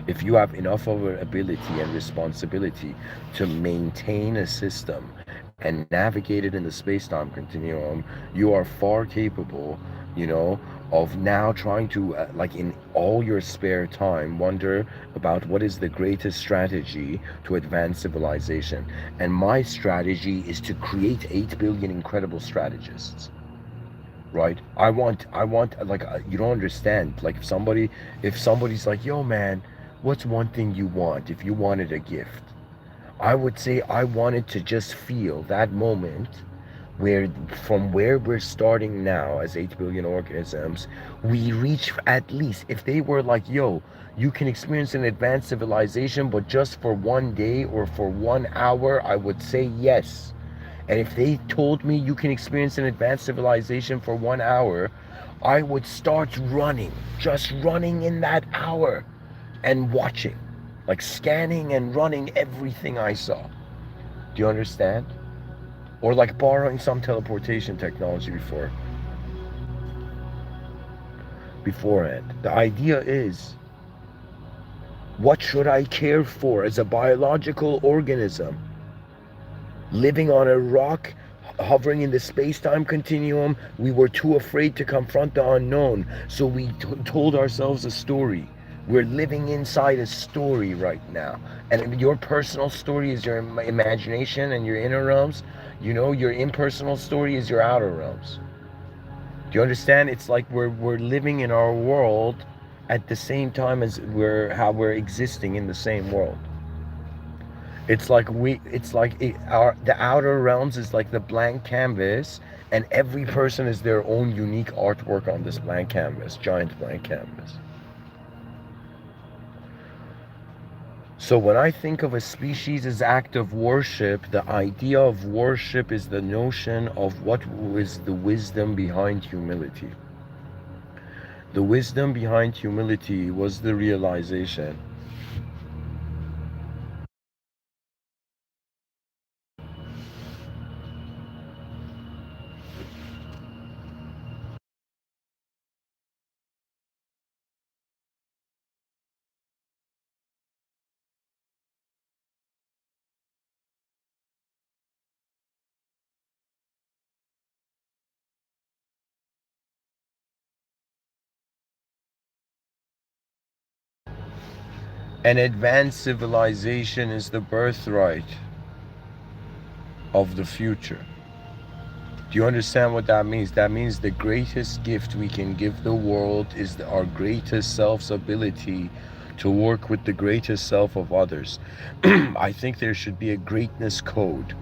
If you have enough of an ability and responsibility to maintain a system and navigate it in the space-time continuum, you are far capable, you know, of now trying to, like in all your spare time, wonder about what is the greatest strategy to advance civilization. And my strategy is to create 8 billion incredible strategists, right? I want like you don't understand. Like if somebody's like, yo man, what's one thing you want if you wanted a gift? I would say I wanted to just feel that moment where, from where we're starting now as 8 billion organisms, we reach, at least if they were like, yo, you can experience an advanced civilization but just for 1 day or for 1 hour, I would say yes. And if they told me you can experience an advanced civilization for 1 hour, I would start running, just running in that hour and watching, like scanning and running everything I saw. Do you understand? Or like borrowing some teleportation technology beforehand. The idea is, what should I care for as a biological organism living on a rock, hovering in the space-time continuum? We were too afraid to confront the unknown, so we told ourselves a story. We're living inside a story right now, and your personal story is your imagination and your inner realms. You know, your impersonal story is your outer realms. Do you understand? It's like we're living in our world at the same time as we're existing in the same world. It's like the outer realms is like the blank canvas, and every person is their own unique artwork on this blank canvas, giant blank canvas. So when I think of a species' act of worship, the idea of worship is the notion of what is the wisdom behind humility. The wisdom behind humility was the realization An advanced civilization is the birthright of the future. Do you understand what that means? That means the greatest gift we can give the world is our greatest self's ability to work with the greatest self of others. I think there should be a greatness code,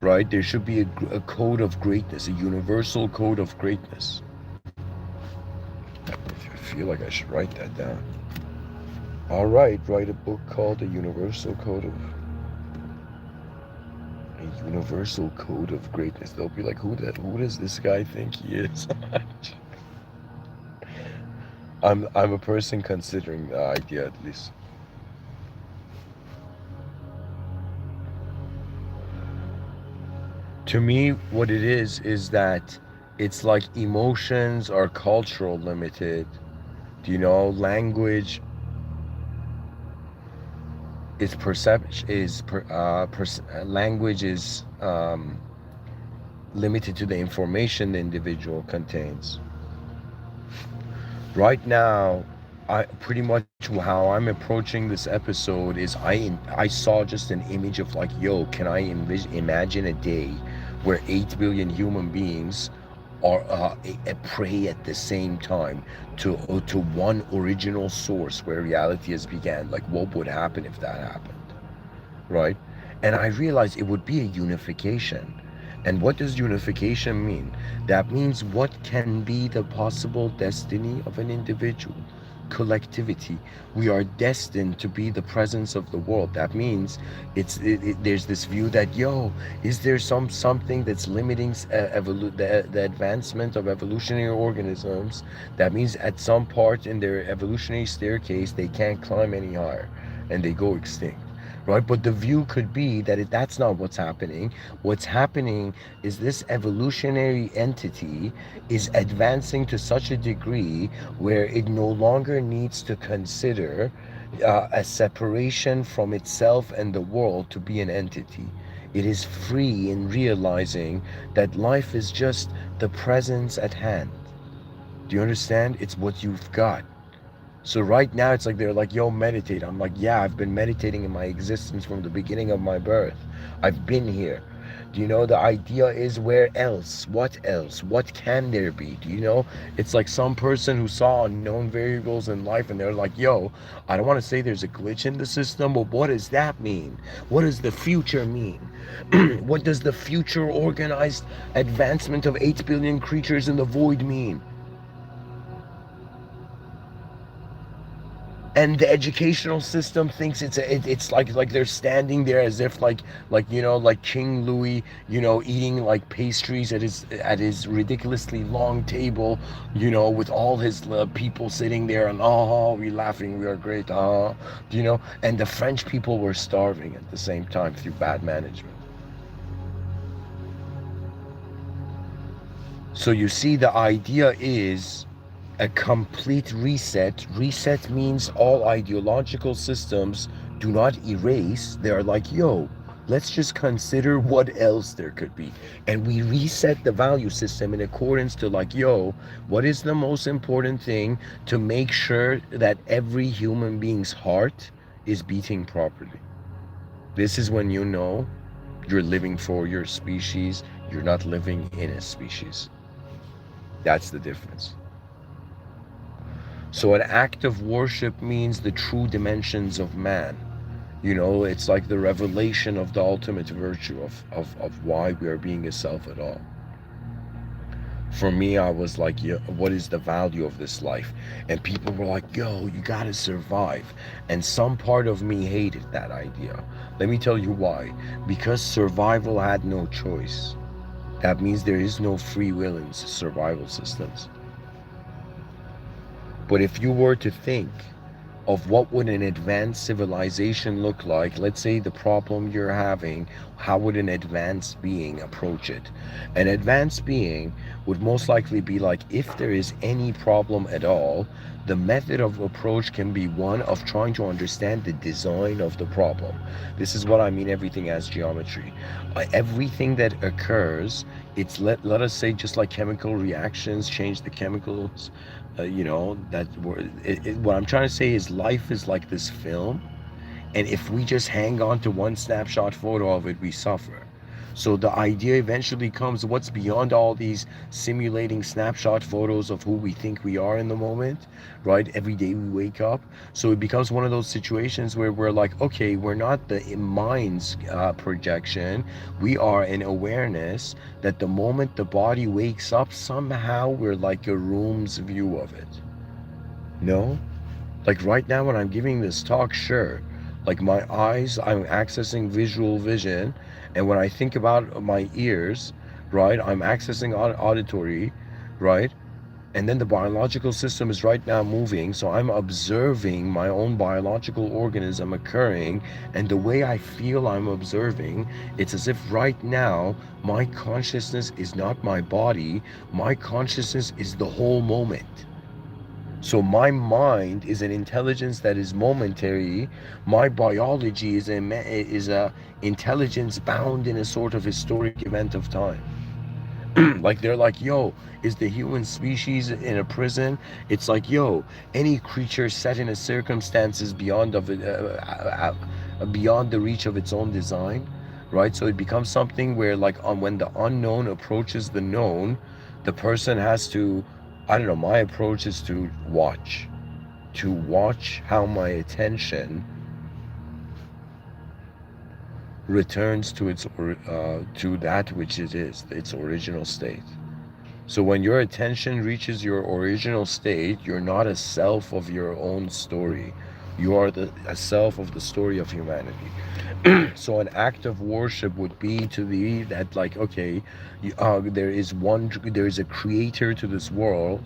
right? There should be a code of greatness, a universal code of greatness. I feel like I should write that down. All right, write a book called A Universal Code of Greatness. They'll be like, who does this guy think he is? I'm a person considering the idea, at least. To me, what it is that it's like emotions are cultural limited. Do you know, language is perception is language is limited to the information the individual contains. Right now, I pretty much how I'm approaching this episode is I saw just an image of like, yo, can I imagine a day where 8 billion human beings are a prey at the same time to one original source where reality has began. Like, what would happen if that happened, right? And I realized it would be a unification. And what does unification mean? That means what can be the possible destiny of an individual? Collectivity. We are destined to be the presence of the world. That means there's this view that, yo, is there something that's limiting the advancement of evolutionary organisms? That means at some part in their evolutionary staircase they can't climb any higher and they go extinct, right? But the view could be that that's not what's happening. What's happening is this evolutionary entity is advancing to such a degree where it no longer needs to consider a separation from itself and the world to be an entity. It is free in realizing that life is just the presence at hand. Do you understand? It's what you've got. So right now it's like they're like, yo, meditate. I'm like, yeah, I've been meditating in my existence from the beginning of my birth. I've been here. Do you know, the idea is where else? What else? What can there be? Do you know? It's like some person who saw unknown variables in life and they're like, yo, I don't want to say there's a glitch in the system, but what does that mean? What does the future mean? What does the future organized advancement of 8 billion creatures in the void mean? And the educational system thinks it's like they're standing there as if like you know, like King Louis, you know, eating like pastries at his ridiculously long table, you know, with all his people sitting there, and oh, we laughing, we are great, do you know? And the French people were starving at the same time through bad management. So you see, the idea is a complete reset. Reset means all ideological systems do not erase. They're like, yo, let's just consider what else there could be. And we reset the value system in accordance to like, yo, what is the most important thing to make sure that every human being's heart is beating properly? This is when you know you're living for your species, you're not living in a species. That's the difference. So an act of worship means the true dimensions of man. You know, it's like the revelation of the ultimate virtue of why we are being a self at all. For me, I was like, yeah, what is the value of this life? And people were like, yo, you gotta survive. And some part of me hated that idea. Let me tell you why. Because survival had no choice. That means there is no free will in survival systems. But if you were to think of what would an advanced civilization look like, let's say the problem you're having, how would an advanced being approach it? An advanced being would most likely be like, if there is any problem at all, The method of approach can be one of trying to understand the design of the problem. This is what I mean everything as geometry. Everything that occurs, it's let us say just like chemical reactions change the chemicals, that what I'm trying to say is life is like this film, and if we just hang on to one snapshot photo of it, we suffer. So the idea eventually comes, what's beyond all these simulating snapshot photos of who we think we are in the moment, right? Every day we wake up. So it becomes one of those situations where we're like, okay, we're not the mind's projection. We are an awareness that the moment the body wakes up, somehow we're like a room's view of it. No? Like right now, when I'm giving this talk, sure, like my eyes, I'm accessing visual vision. And when I think about my ears, right, I'm accessing auditory, right? And then the biological system is right now moving. So I'm observing my own biological organism occurring. And the way I feel I'm observing, it's as if right now my consciousness is not my body, my consciousness is the whole moment. So my mind is an intelligence that is momentary. My biology is a intelligence bound in a sort of historic event of time. Like they're like, yo, is the human species in a prison? It's like, yo, any creature set in a circumstances beyond of it, beyond the reach of its own design, right? So it becomes something where, like, when the unknown approaches the known, the person has to, I don't know. My approach is to watch how my attention returns to to that which it is, its original state. So when your attention reaches your original state, you're not a self of your own story. You are a self of the story of humanity. So an act of worship would be to be that, like, okay, there is a creator to this world,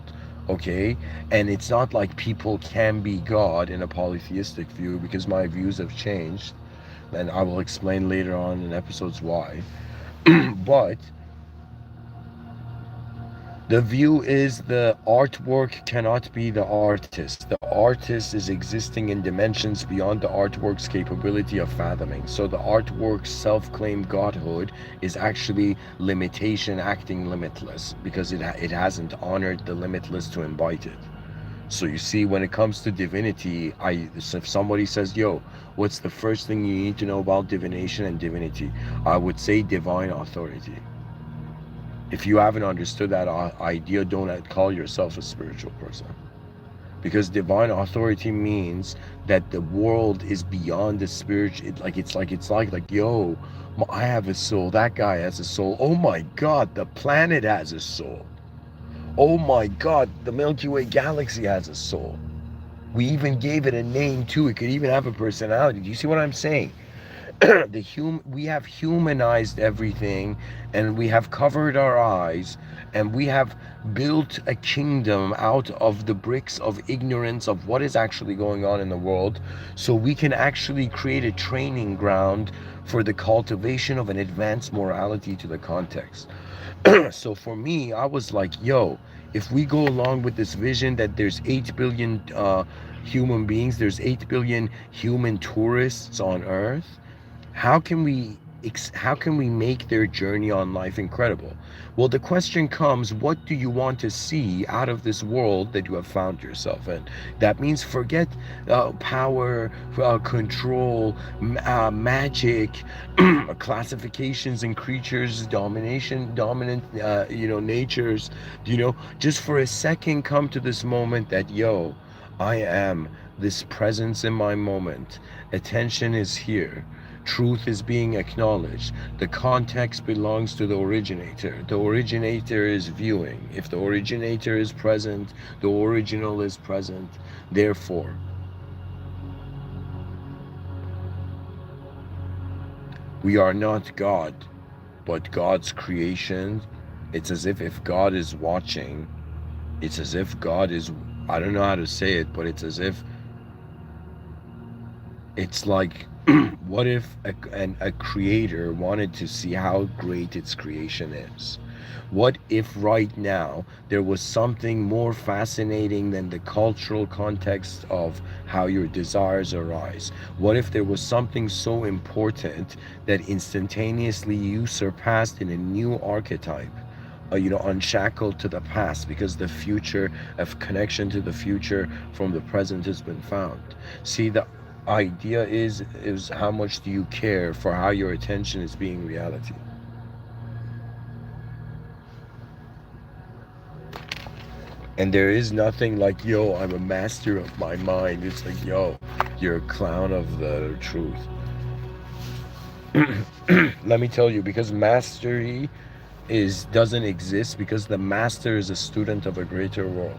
okay, and it's not like people can be God in a polytheistic view, because my views have changed, and I will explain later on in episodes why. But the view is the artwork cannot be the artist. The artist is existing in dimensions beyond the artwork's capability of fathoming. So the artwork's self-claimed godhood is actually limitation acting limitless, because it hasn't honored the limitless to invite it. So you see, when it comes to divinity, so if somebody says, yo, what's the first thing you need to know about divination and divinity? I would say divine authority. If you haven't understood that idea, don't call yourself a spiritual person. Because divine authority means that the world is beyond the spiritual. Like yo, I have a soul. That guy has a soul. Oh my God, the planet has a soul. Oh my God, the Milky Way galaxy has a soul. We even gave it a name too. It could even have a personality. Do you see what I'm saying? We have humanized everything, and we have covered our eyes, and we have built a kingdom out of the bricks of ignorance of what is actually going on in the world, so we can actually create a training ground for the cultivation of an advanced morality to the context. So for me, I was like, yo, if we go along with this vision that there's 8 billion human beings, there's 8 billion human tourists on Earth, how can we make their journey on life incredible? Well, the question comes, what do you want to see out of this world that you have found yourself in? That means forget power, control, magic, classifications and creatures, dominant natures. Just for a second, come to this moment that, yo, I am this presence in my moment. Attention is here. Truth is being acknowledged. The context belongs to the originator. The originator is viewing. If the originator is present, the original is present. Therefore, we are not God, but God's creation. It's as if God is watching. It's as if God is, I don't know how to say it, but it's as if, it's like, what if a creator wanted to see how great its creation is? What if right now there was something more fascinating than the cultural context of how your desires arise? What if there was something so important that instantaneously you surpassed in a new archetype? Unshackled to the past because the future of connection to the future from the present has been found. See, the idea is how much do you care for how your attention is being reality. And there is nothing like, yo, I'm a master of my mind. It's like, yo, you're a clown of the truth. Let me tell you, because mastery is doesn't exist because the master is a student of a greater world.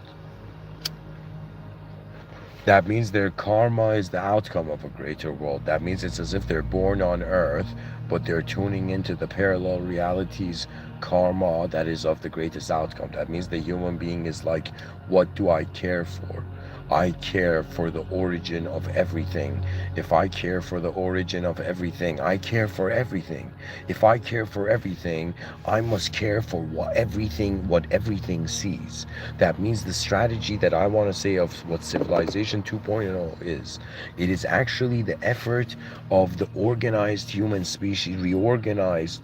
That means their karma is the outcome of a greater world. That means it's as if they're born on earth, but they're tuning into the parallel realities karma that is of the greatest outcome. That means the human being is like, what do I care for? I care for the origin of everything. If I care for the origin of everything, I care for everything. If I care for everything, I must care for what everything sees. That means the strategy that I want to say of what Civilization 2.0 is, it is actually the effort of the organized human species, reorganized,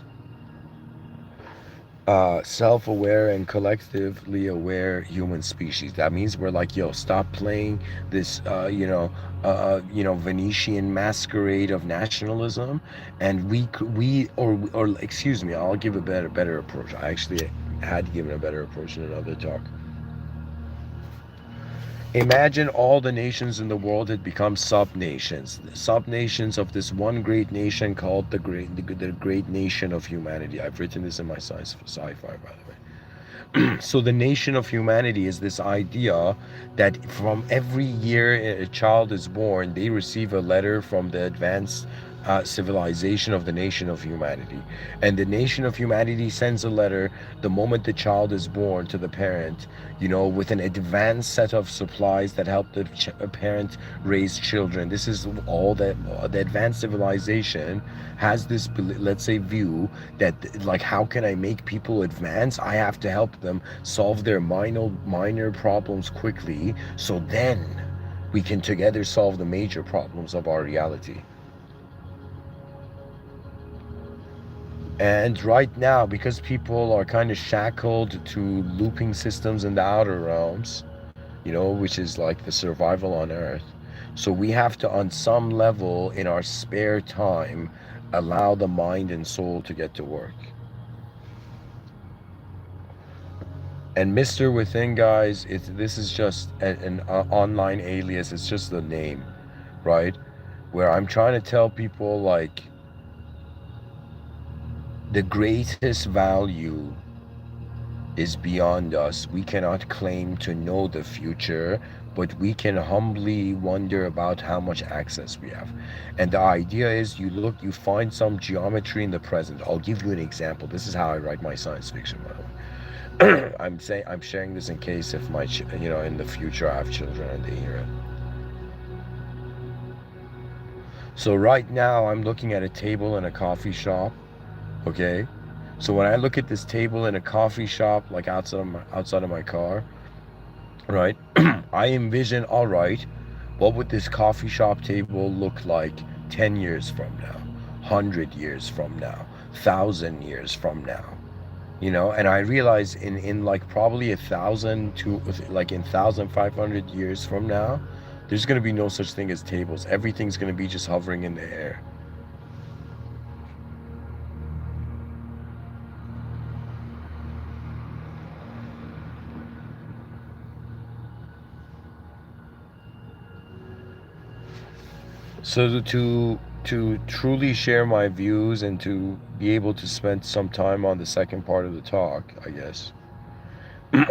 self-aware and collectively aware human species. That means we're like, yo, stop playing this, Venetian masquerade of nationalism, and or excuse me, I'll give a better approach. I actually had given a better approach in another talk. Imagine all the nations in the world had become sub-nations, sub-nations of this one great nation called the great nation of humanity. I've written this in my sci-fi, by the way. So the nation of humanity is this idea that from every year a child is born, they receive a letter from the advanced civilization of the nation of humanity. And the nation of humanity sends a letter the moment the child is born to the parent, with an advanced set of supplies that help the parent raise children. This is all that the advanced civilization has this, let's say, view that, like, how can I make people advance? I have to help them solve their minor problems quickly, so then we can together solve the major problems of our reality. And right now, because people are kind of shackled to looping systems in the outer realms, which is like the survival on Earth, so we have to, on some level, in our spare time, allow the mind and soul to get to work. And Mr. Within, guys, this is just an online alias. It's just the name, right? Where I'm trying to tell people, like, the greatest value is beyond us. We cannot claim to know the future, but we can humbly wonder about how much access we have. And the idea is, you find some geometry in the present. I'll give you an example. This is how I write my science fiction, by the way. I'm sharing this in case if in the future I have children and they hear it. So right now I'm looking at a table in a coffee shop. Okay, so when I look at this table in a coffee shop, like outside of my car, right? I envision, all right, what would this coffee shop table look like 10 years from now, 100 years from now, 1,000 years from now? And I realize in like probably 1,000 to like in 1,500 years from now, there's going to be no such thing as tables. Everything's going to be just hovering in the air. So to truly share my views and to be able to spend some time on the second part of the talk, I guess,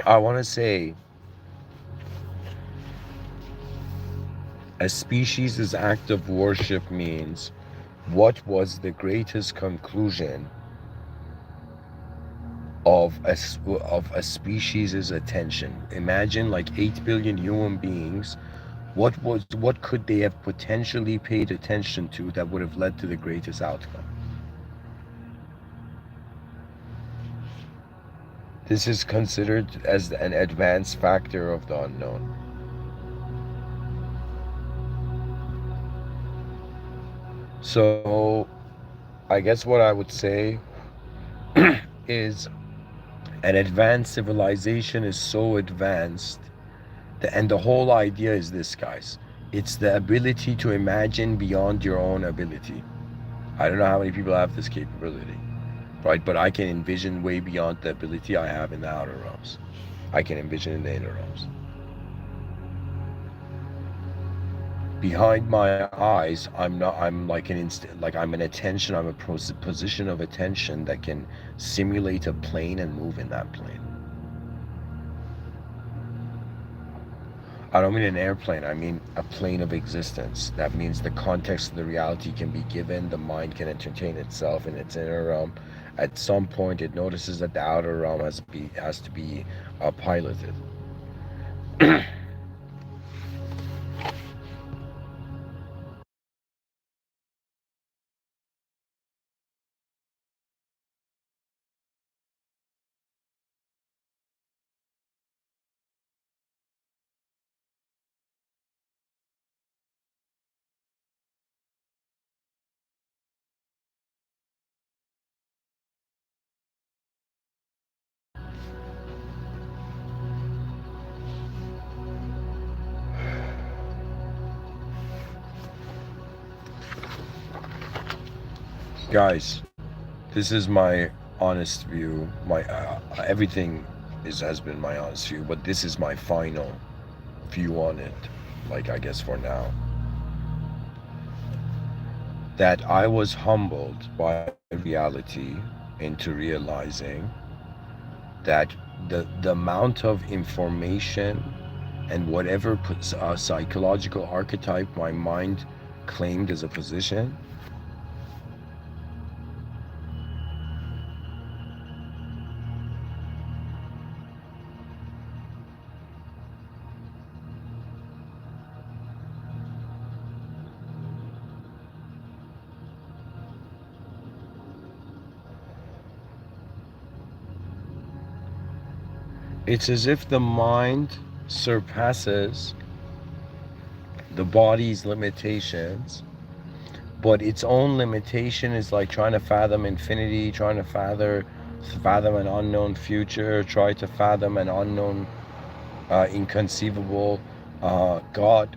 I want to say, a species' act of worship means, what was the greatest conclusion of a species' attention? Imagine like 8 billion human beings. What could they have potentially paid attention to that would have led to the greatest outcome? This is considered as an advanced factor of the unknown. So I guess what I would say is an advanced civilization is so advanced, and the whole idea is this, guys. It's the ability to imagine beyond your own ability. I don't know how many people have this capability, right? But I can envision way beyond the ability I have in the outer realms. I can envision in the inner realms. Behind my eyes, I'm like like I'm an attention, I'm a position of attention that can simulate a plane and move in that plane. I don't mean an airplane, I mean a plane of existence. That means the context of the reality can be given, the mind can entertain itself in its inner realm. At some point, it notices that the outer realm has to be piloted. Guys, this is my honest view. My everything has been my honest view, but this is my final view on it. Like, I guess for now, that I was humbled by reality into realizing that the amount of information and whatever psychological archetype my mind claimed as a position, it's as if the mind surpasses the body's limitations, but its own limitation is like trying to fathom infinity, trying to fathom an unknown future, try to fathom an unknown, inconceivable God.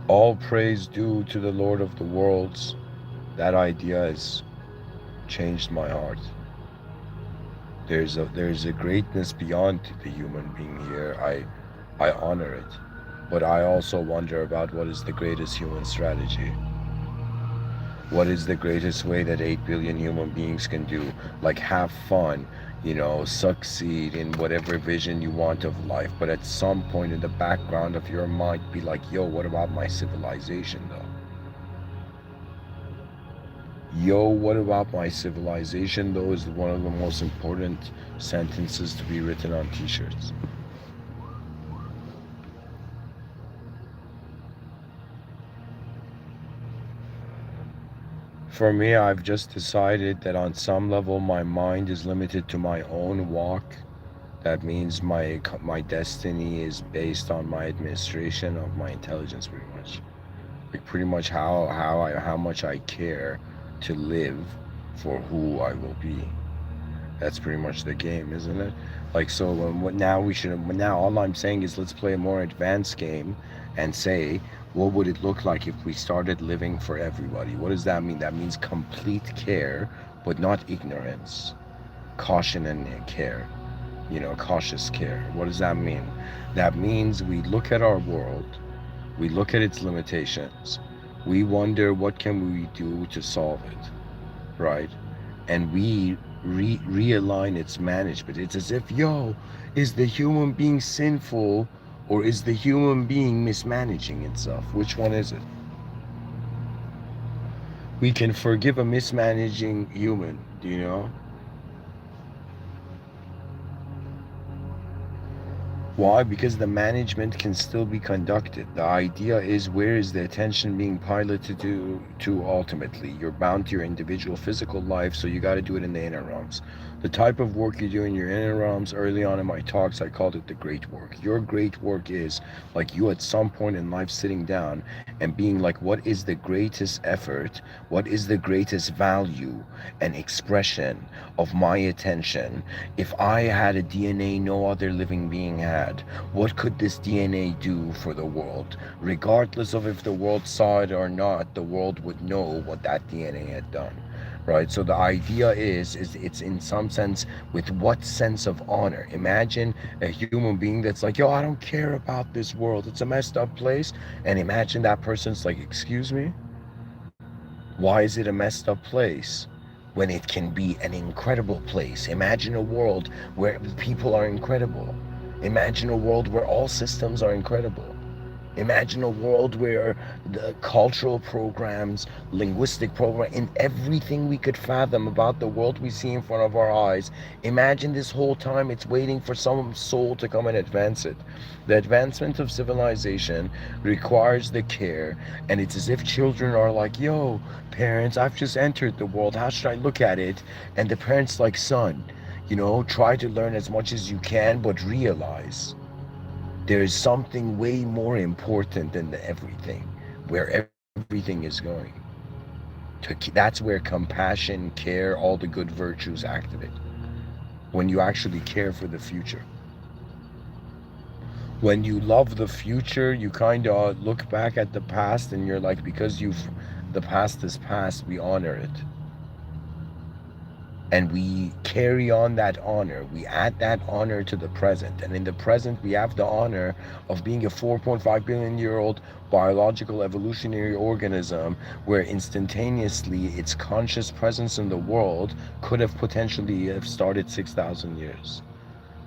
All praise due to the Lord of the worlds. That idea has changed my heart. There's a greatness beyond the human being here. I honor it, but I also wonder about what is the greatest human strategy. What is the greatest way that 8 billion human beings can do? Like, have fun, succeed in whatever vision you want of life, but at some point in the background of your mind, be like, yo, what about my civilization though? Yo, what about my civilization though is one of the most important sentences to be written on t-shirts. For me, I've just decided that on some level my mind is limited to my own walk. That means my destiny is based on my administration of my intelligence, pretty much. Like, pretty much how much I care to live for who I will be. That's pretty much the game, isn't it? Like, so now all I'm saying is let's play a more advanced game and say, what would it look like if we started living for everybody? What does that mean? That means complete care, but not ignorance. Caution and care, cautious care. What does that mean? That means we look at our world, we look at its limitations, we wonder what can we do to solve it, right? And we realign its management. It's as if, yo, is the human being sinful or is the human being mismanaging itself? Which one is it? We can forgive a mismanaging human, Why? Because the management can still be conducted. The idea is, where is the attention being piloted to ultimately? You're bound to your individual physical life, so you got to do it in the inner realms. The type of work you do in your inner realms, early on in my talks, I called it the great work. Your great work is like you at some point in life sitting down and being like, what is the greatest effort? What is the greatest value and expression of my attention? If I had a DNA no other living being had, what could this DNA do for the world? Regardless of if the world saw it or not, the world would know what that DNA had done. Right? So the idea is it's in some sense, with what sense of honor? Imagine a human being that's like, yo, I don't care about this world. It's a messed up place. And imagine that person's like, excuse me? Why is it a messed up place when it can be an incredible place? Imagine a world where people are incredible. Imagine a world where all systems are incredible. Imagine a world where the cultural programs, linguistic program, and everything we could fathom about the world we see in front of our eyes. Imagine this whole time it's waiting for some soul to come and advance it. The advancement of civilization requires the care, and it's as if children are like, yo, parents, I've just entered the world. How should I look at it? And the parents like, son, try to learn as much as you can, but realize there is something way more important than the everything, where everything is going. That's where compassion, care, all the good virtues activate. When you actually care for the future. When you love the future, you kind of look back at the past and you're like, because the past is past, we honor it. And we carry on that honor. We add that honor to the present. And in the present, we have the honor of being a 4.5 billion year old biological evolutionary organism where instantaneously its conscious presence in the world could have potentially have started 6,000 years.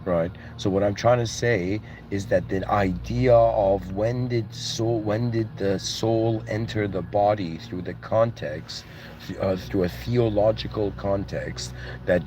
Right. So what I'm trying to say is that the idea of when did the soul enter the body through the context, through a theological context, that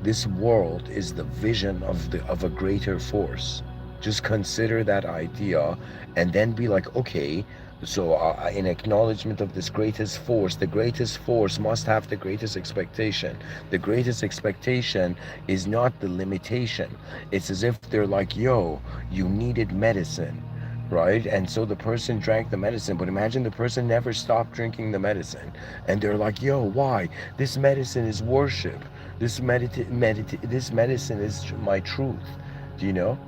this world is the vision of a greater force. Just consider that idea, and then be like, okay, so in acknowledgement of this greatest force, the greatest force must have the greatest expectation. The greatest expectation is not the limitation. It's as if they're like, yo, you needed medicine, right? And so the person drank the medicine, but imagine the person never stopped drinking the medicine. And they're like, yo, why? This medicine is worship. This medicine is my truth. Do you know?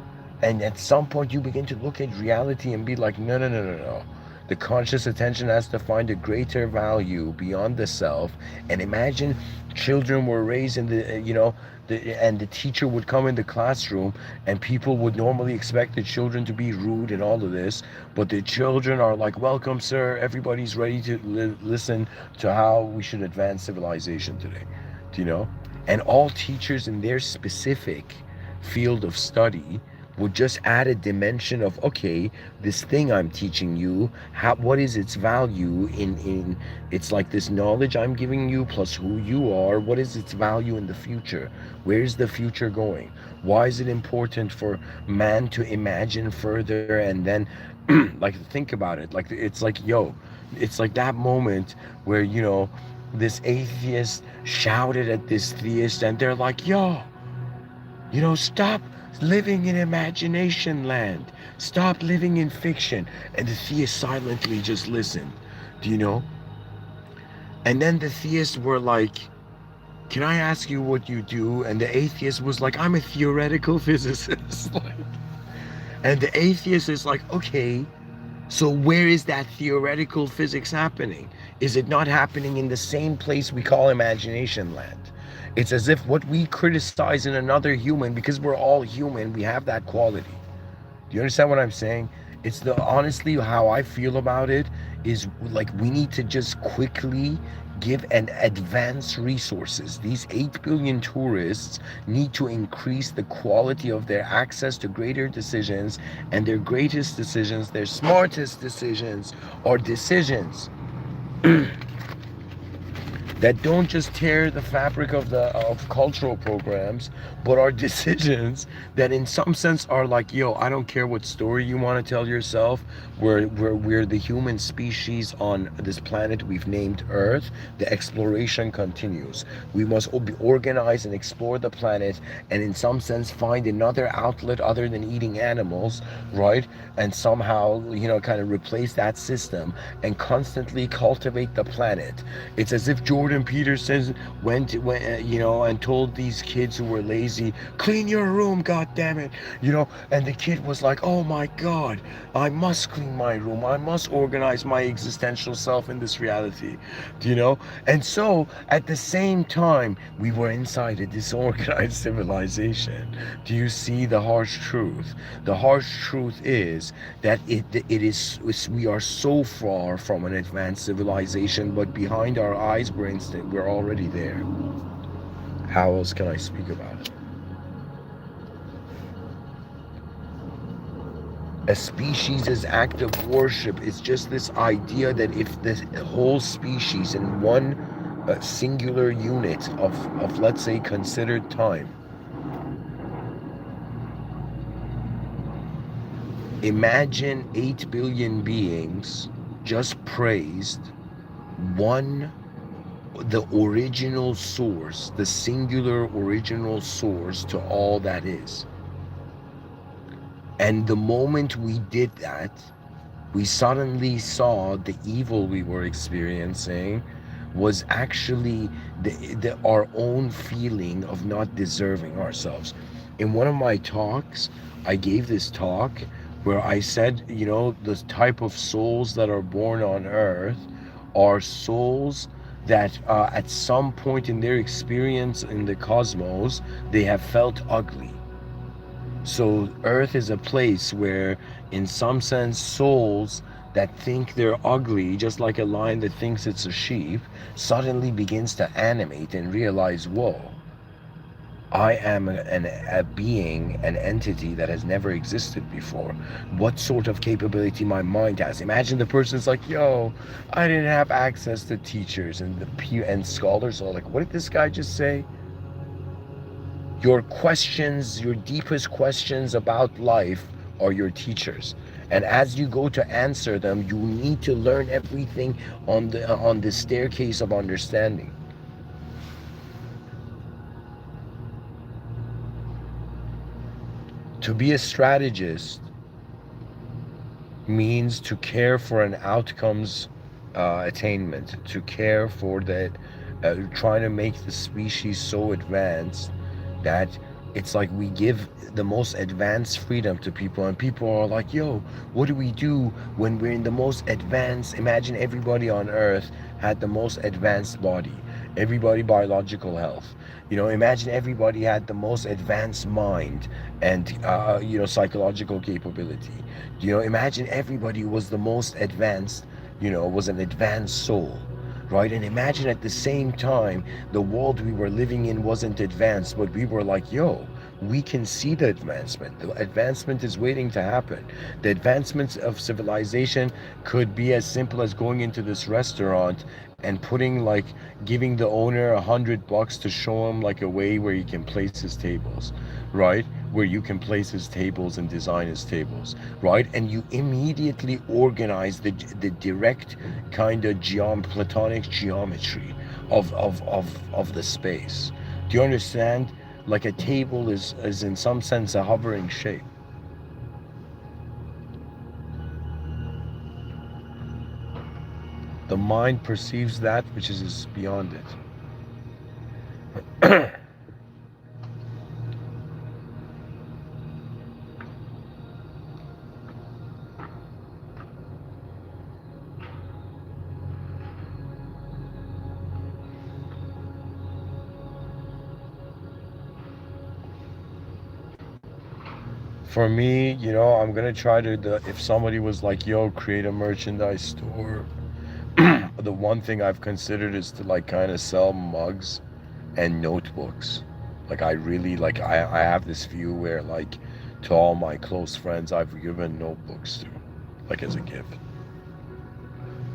And at some point you begin to look at reality and be like, no, no, no, no, no. The conscious attention has to find a greater value beyond the self. And imagine children were raised in and the teacher would come in the classroom and people would normally expect the children to be rude and all of this. But the children are like, welcome, sir. Everybody's ready to listen to how we should advance civilization today. Do you know? And all teachers in their specific field of study would just add a dimension of, okay, this thing I'm teaching you, what is its value in it's like this knowledge I'm giving you plus who you are, what is its value in the future? Where's the future going? Why is it important for man to imagine further? And then like, think about it, like it's like, yo, it's like that moment where this atheist shouted at this theist and they're like, yo, stop living in imagination land. Stop living in fiction. And the theist silently just listened. Do you know? And then the theists were like, can I ask you what you do? And the atheist was like, I'm a theoretical physicist. And the atheist is like, okay, so where is that theoretical physics happening? Is it not happening in the same place we call imagination land? It's as if what we criticize in another human, because we're all human, we have that quality. Do you understand what I'm saying? It's honestly how I feel about it is like, we need to just quickly give and advance resources. These 8 billion tourists need to increase the quality of their access to greater decisions, and their greatest decisions, their smartest decisions, are decisions that don't just tear the fabric of cultural programs, but are decisions that in some sense are like, yo, I don't care what story you want to tell yourself. We're the human species on this planet we've named Earth. The exploration continues. We must be organized and explore the planet, and in some sense find another outlet other than eating animals, right? And somehow, kind of replace that system and constantly cultivate the planet. It's as if Jordan Peterson went, and told these kids who were lazy, clean your room, god damn it, and the kid was like, oh my god, I must clean my room, I must organize my existential self in this reality, you know. And so at the same time we were inside a disorganized civilization. Do you see the harsh truth? The harsh truth is that we are so far from an advanced civilization, but behind our eyes we're already there. How else can I speak about it? A species' act of worship is just this idea that if the whole species in one singular unit of, let's say, considered time, imagine 8 billion beings just praised one, the original source, the singular original source to all that is. And the moment we did that, we suddenly saw the evil we were experiencing was actually our own feeling of not deserving ourselves. In one of my talks, I gave this talk where I said, the type of souls that are born on earth are souls that at some point in their experience in the cosmos, they have felt ugly. So Earth is a place where, in some sense, souls that think they're ugly, just like a lion that thinks it's a sheep, suddenly begins to animate and realize, whoa, I am a being, an entity that has never existed before. What sort of capability my mind has. Imagine the person's like, yo, I didn't have access to teachers, and and scholars are like, what did this guy just say? Your questions, your deepest questions about life are your teachers. And as you go to answer them, you need to learn everything on the staircase of understanding. To be a strategist means to care for an outcomes attainment, to care for that, trying to make the species so advanced that it's like we give the most advanced freedom to people, and people are like, yo, what do we do when we're in the most advanced? Imagine everybody on earth had the most advanced body, everybody biological health. Imagine everybody had the most advanced mind and psychological capability. Imagine everybody was the most advanced, was an advanced soul, right? And imagine at the same time, the world we were living in wasn't advanced, but we were like, yo, we can see the advancement. The advancement is waiting to happen. The advancements of civilization could be as simple as going into this restaurant and putting, like, giving the owner $100 to show him like a way where he can place his tables, right? Where you can place his tables and design his tables, right? And you immediately organize the direct kind of platonic geometry of the space. Do you understand? Like a table is in some sense a hovering shape. The mind perceives that which is beyond it. For me, I'm gonna try to, if somebody was like, yo, create a merchandise store, the one thing I've considered is to, like, kind of sell mugs and notebooks. Like, I really, like, I have this view where, like, to all my close friends I've given notebooks to, like, as a gift.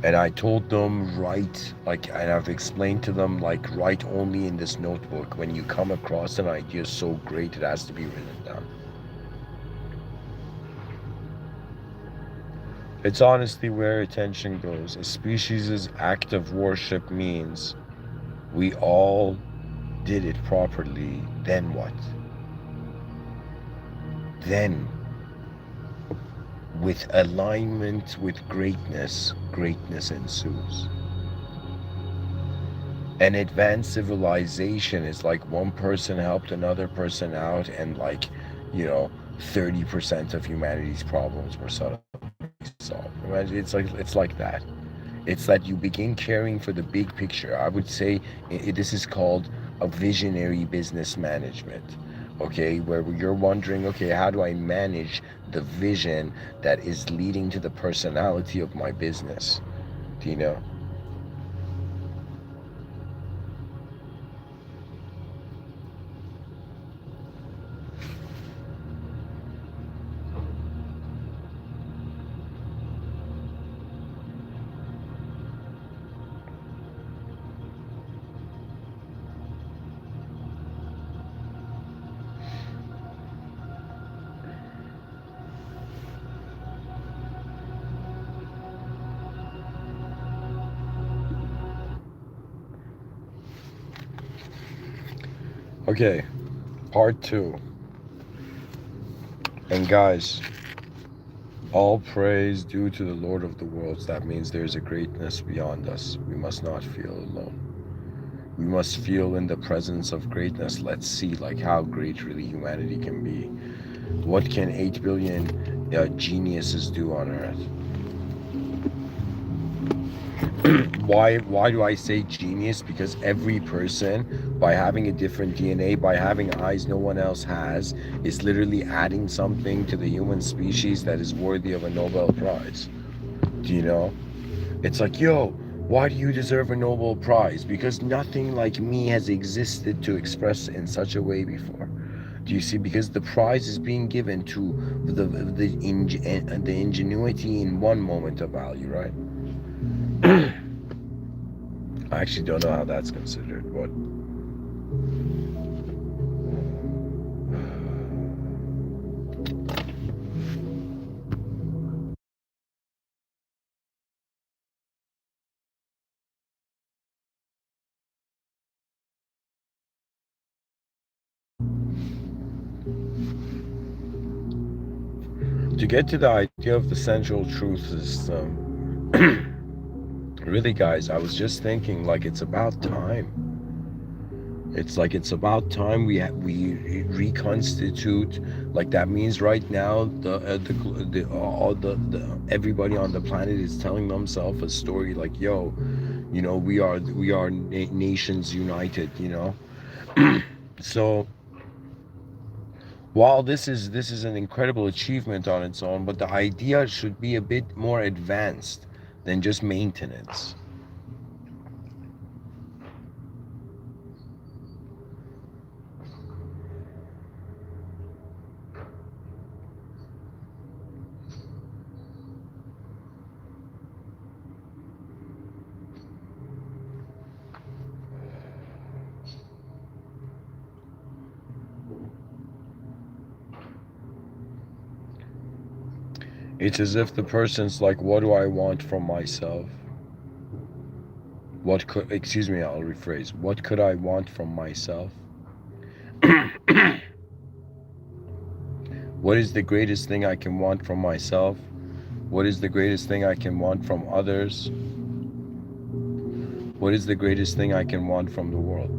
And I told them, write, like, and I've explained to them, like, write only in this notebook. When you come across an idea so great, it has to be written down. It's honestly where attention goes. A species' act of worship means we all did it properly. Then what? Then, with alignment with greatness, greatness ensues. An advanced civilization is like one person helped another person out, and, like, 30% of humanity's problems were suddenly solved. It's like that. It's that you begin caring for the big picture. I would say this is called a visionary business management. Okay, where you're wondering, okay, how do I manage the vision that is leading to the personality of my business? Do you know? Okay, part two. And guys, all praise due to the Lord of the worlds. That means there's a greatness beyond us. We must not feel alone. We must feel in the presence of greatness. Let's see, like, how great really humanity can be. What can 8 billion geniuses do on Earth? Why do I say genius? Because every person, by having a different DNA, by having eyes no one else has, is literally adding something to the human species that is worthy of a Nobel Prize. Do you know? It's like, yo, why do you deserve a Nobel Prize? Because nothing like me has existed to express in such a way before. Do you see? Because the prize is being given to the ingenuity in one moment of value, right? I actually don't know how that's considered, but to get to the idea of the central truth system, really, guys, I was just thinking, like, it's about time. It's about time we reconstitute. Like, that means right now the all the everybody on the planet is telling themselves a story like, yo, we are nations united. So while this is an incredible achievement on its own, but the idea should be a bit more advanced than just maintenance. It's as if the person's like, what do I want from myself? Excuse me, I'll rephrase. What could I want from myself? What is the greatest thing I can want from myself? What is the greatest thing I can want from others? What is the greatest thing I can want from the world?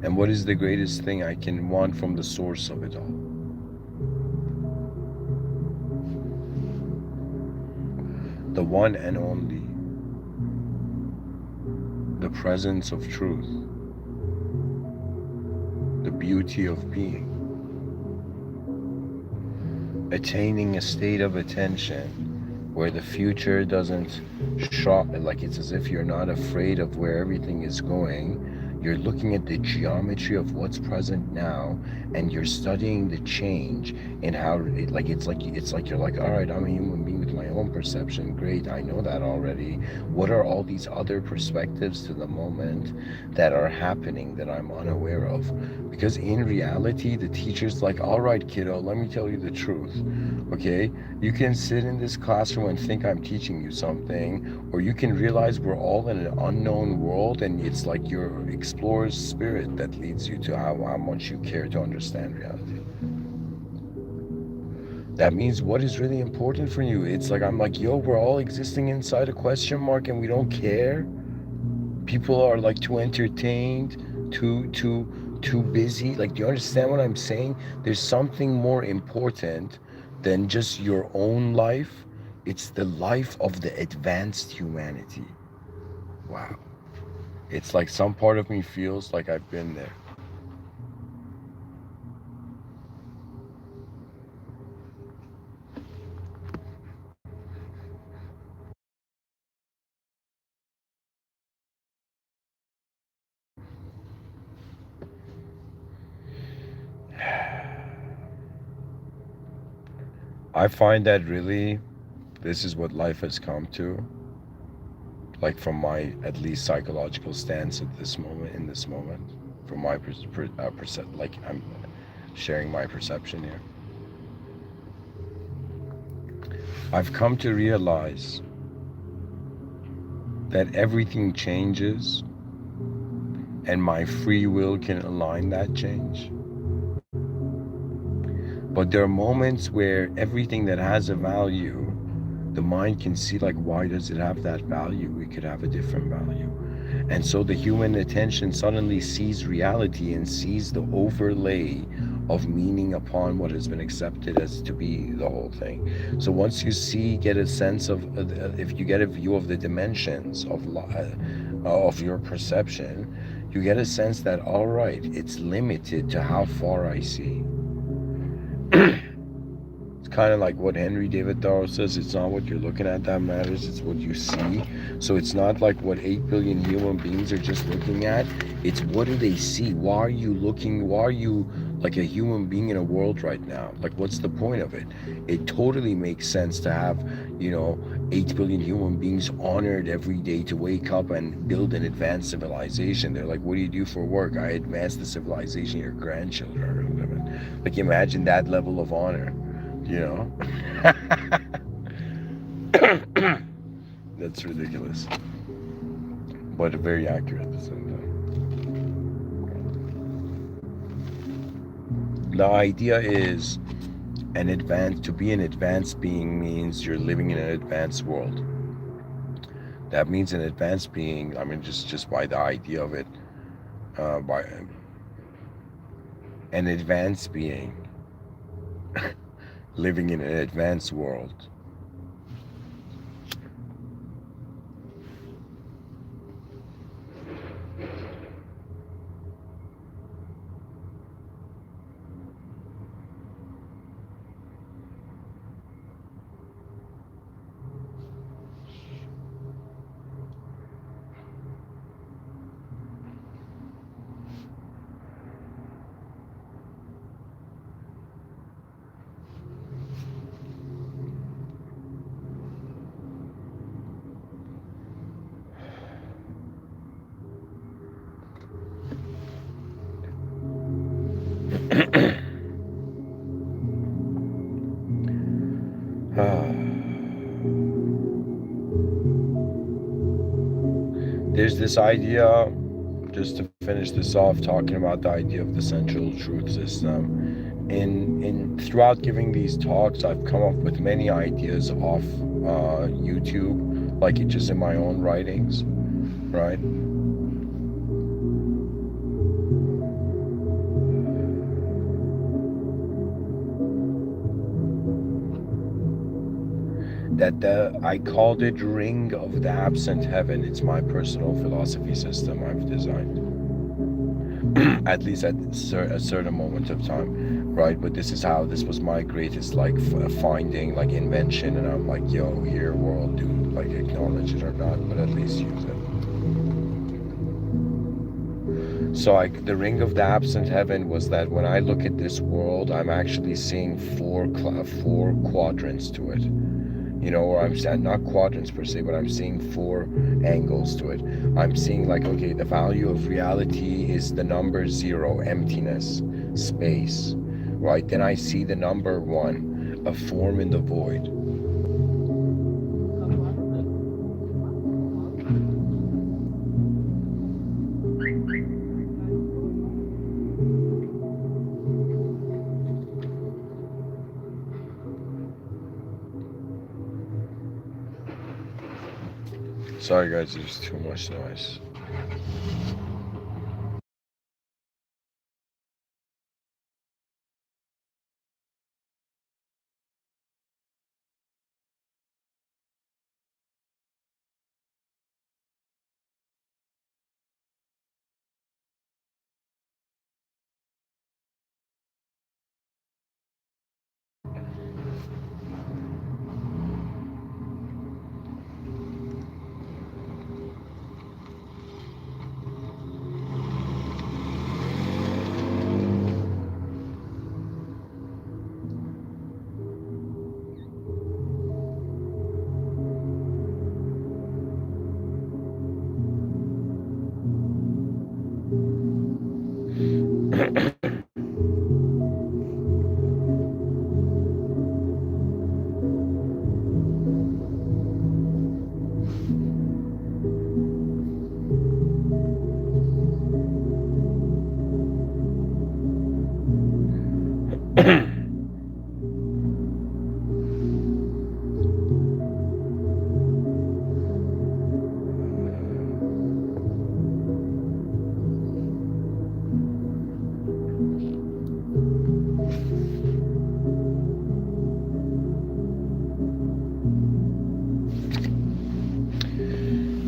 And what is the greatest thing I can want from the source of it all? The one and only, the presence of truth, the beauty of being, attaining a state of attention where the future doesn't shock, like, it's as if you're not afraid of where everything is going. You're looking at the geometry of what's present now, and you're studying the change in how it's like you're like, all right, I'm a human being with my own perception. Great, I know that already. What are all these other perspectives to the moment that are happening that I'm unaware of? Because in reality, the teacher's like, all right, kiddo, let me tell you the truth. Okay, you can sit in this classroom and think I'm teaching you something, or you can realize we're all in an unknown world, and it's like your explorer's spirit that leads you to how much you care to understand reality. That means what is really important for you. It's like, I'm like, yo, we're all existing inside a question mark and we don't care. People are like too entertained, too busy. Like, do you understand what I'm saying? There's something more important than just your own life. It's the life of the advanced humanity. Wow. It's like some part of me feels like I've been there. I find that really this is what life has come to, like from my at least psychological stance at this moment, in this moment, from my like I'm sharing my perception here. I've come to realize that everything changes and my free will can align that change. But there are moments where everything that has a value, the mind can see like, why does it have that value? We could have a different value. And so the human attention suddenly sees reality and sees the overlay of meaning upon what has been accepted as to be the whole thing. So once you see, get a sense of, if you get a view of the dimensions of your perception, you get a sense that, all right, it's limited to how far I see. It's kind of like what Henry David Thoreau says, it's not what you're looking at that matters, it's what you see. So it's not like what 8 billion human beings are just looking at, it's what do they see? Why are you looking? Why are you like a human being in a world right now? Like, what's the point of it? It totally makes sense to have, 8 billion human beings honored every day to wake up and build an advanced civilization. They're like, what do you do for work? I advance the civilization your grandchildren are living. Like, imagine that level of honor. You know? That's ridiculous. But very accurate at the same time. The idea is to be an advanced being means you're living in an advanced world. That means an advanced being, I mean, just by the idea of it, by an advanced being living in an advanced world. There's this idea, just to finish this off, talking about the idea of the central truth system. In throughout giving these talks, I've come up with many ideas off YouTube, like it just in my own writings, right? I called it Ring of the Absent Heaven. It's my personal philosophy system I've designed. At least at a certain moment of time, right? But this was my greatest like finding, like invention, and I'm like, yo, here world, dude, like acknowledge it or not, but at least use it. So the ring of the absent heaven was that when I look at this world, I'm actually seeing four quadrants to it. Or I'm saying not quadrants per se, but I'm seeing four angles to it. I'm seeing like, okay, the value of reality is the number zero, emptiness, space, right? Then I see the number one, a form in the void. Sorry guys, there's too much noise.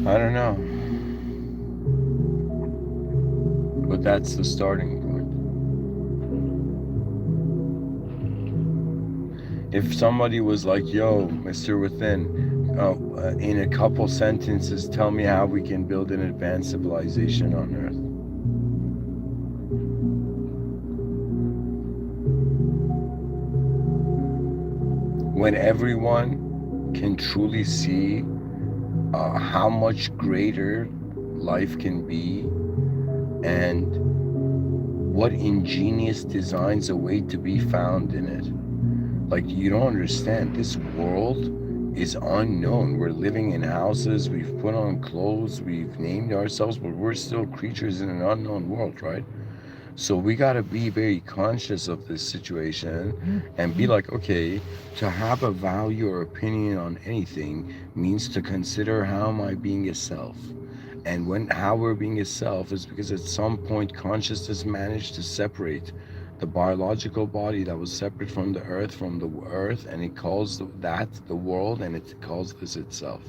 I don't know. But that's the starting point. If somebody was like, yo, Mr. Within, in a couple sentences, tell me how we can build an advanced civilization on Earth. When everyone can truly see how much greater life can be and what ingenious designs await to be found in it. Like, you don't understand. This world is unknown. We're living in houses, we've put on clothes, we've named ourselves, but we're still creatures in an unknown world, right? So we got to be very conscious of this situation and be like, okay, to have a value or opinion on anything means to consider how am I being a self. And how we're being a self is because at some point consciousness managed to separate the biological body that was separate from the earth, and it calls that the world, and it calls this itself.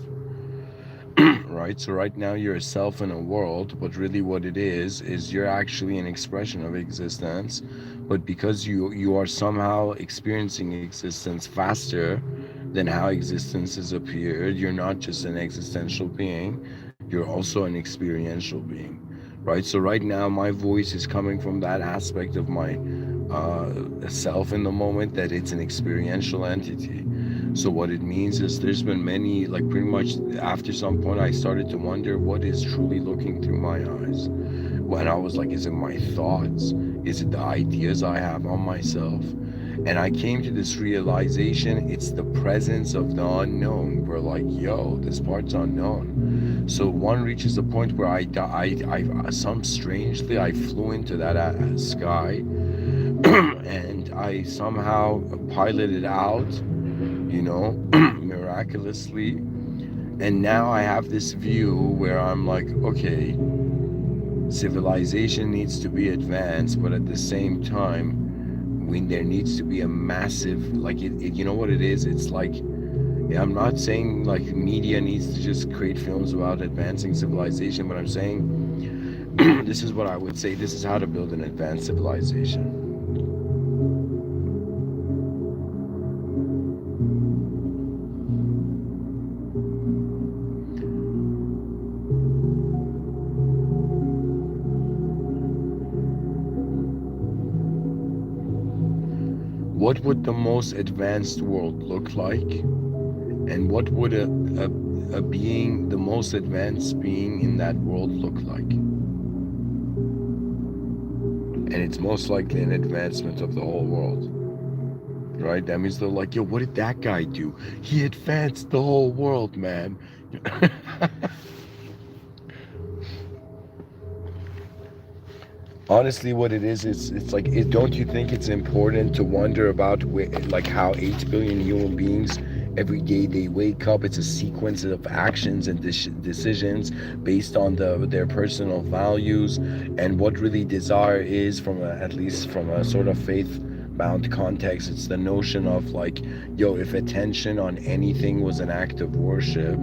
Right? So right now you're a self in a world, but really what it is you're actually an expression of existence. But because you are somehow experiencing existence faster than how existence has appeared, you're not just an existential being, you're also an experiential being. Right? So right now my voice is coming from that aspect of my self in the moment, that it's an experiential entity. So what it means is there's been many, like pretty much after some point I started to wonder what is truly looking through my eyes. When I was like, is it my thoughts? Is it the ideas I have on myself? And I came to this realization, it's the presence of the unknown. We're like, yo, this part's unknown. So one reaches a point where some strangely, I flew into that sky and I somehow piloted out, miraculously. And now I have this view where I'm like, okay, civilization needs to be advanced, but at the same time, when there needs to be a massive, like, you know what it is? It's like, I'm not saying like media needs to just create films about advancing civilization, but I'm saying this is what I would say. This is how to build an advanced civilization. what would the most advanced world look like? And what would a being, the most advanced being in that world look like? And it's most likely an advancement of the whole world. Right? That means they're like, yo, what did that guy do? He advanced the whole world, man. Honestly, what it is, it's like, don't you think it's important to wonder about like how 8 billion human beings every day they wake up? It's a sequence of actions and decisions based on their personal values and what really desire is, from at least from a sort of faith bound context. It's the notion of like, yo, if attention on anything was an act of worship,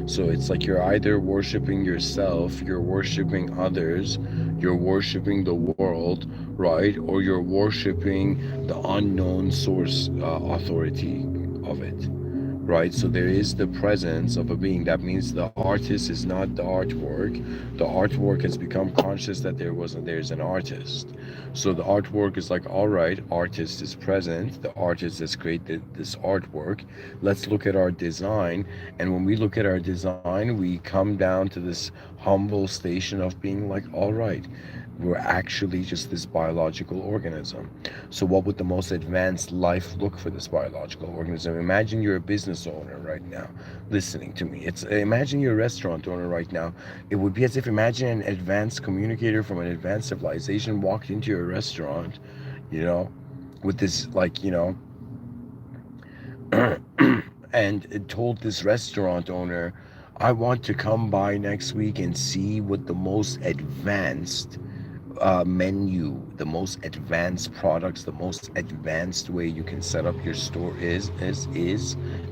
so it's like you're either worshiping yourself, you're worshiping others, you're worshiping the world, right? Or you're worshiping the unknown source authority of it, right? So there is the presence of a being. That means the artist is not the artwork. The artwork has become conscious that there's an artist. So the artwork is like, all right, artist is present. The artist has created this artwork. Let's look at our design. And when we look at our design, we come down to this humble station of being like, all right, we're actually just this biological organism. So what would the most advanced life look for this biological organism? Imagine you're a business owner right now listening to me. It's imagine you're a restaurant owner right now. It would be as if, imagine an advanced communicator from an advanced civilization walked into your restaurant, you know, with this, like, and it told this restaurant owner, I want to come by next week and see what the most advanced menu, the most advanced products, the most advanced way you can set up your store is,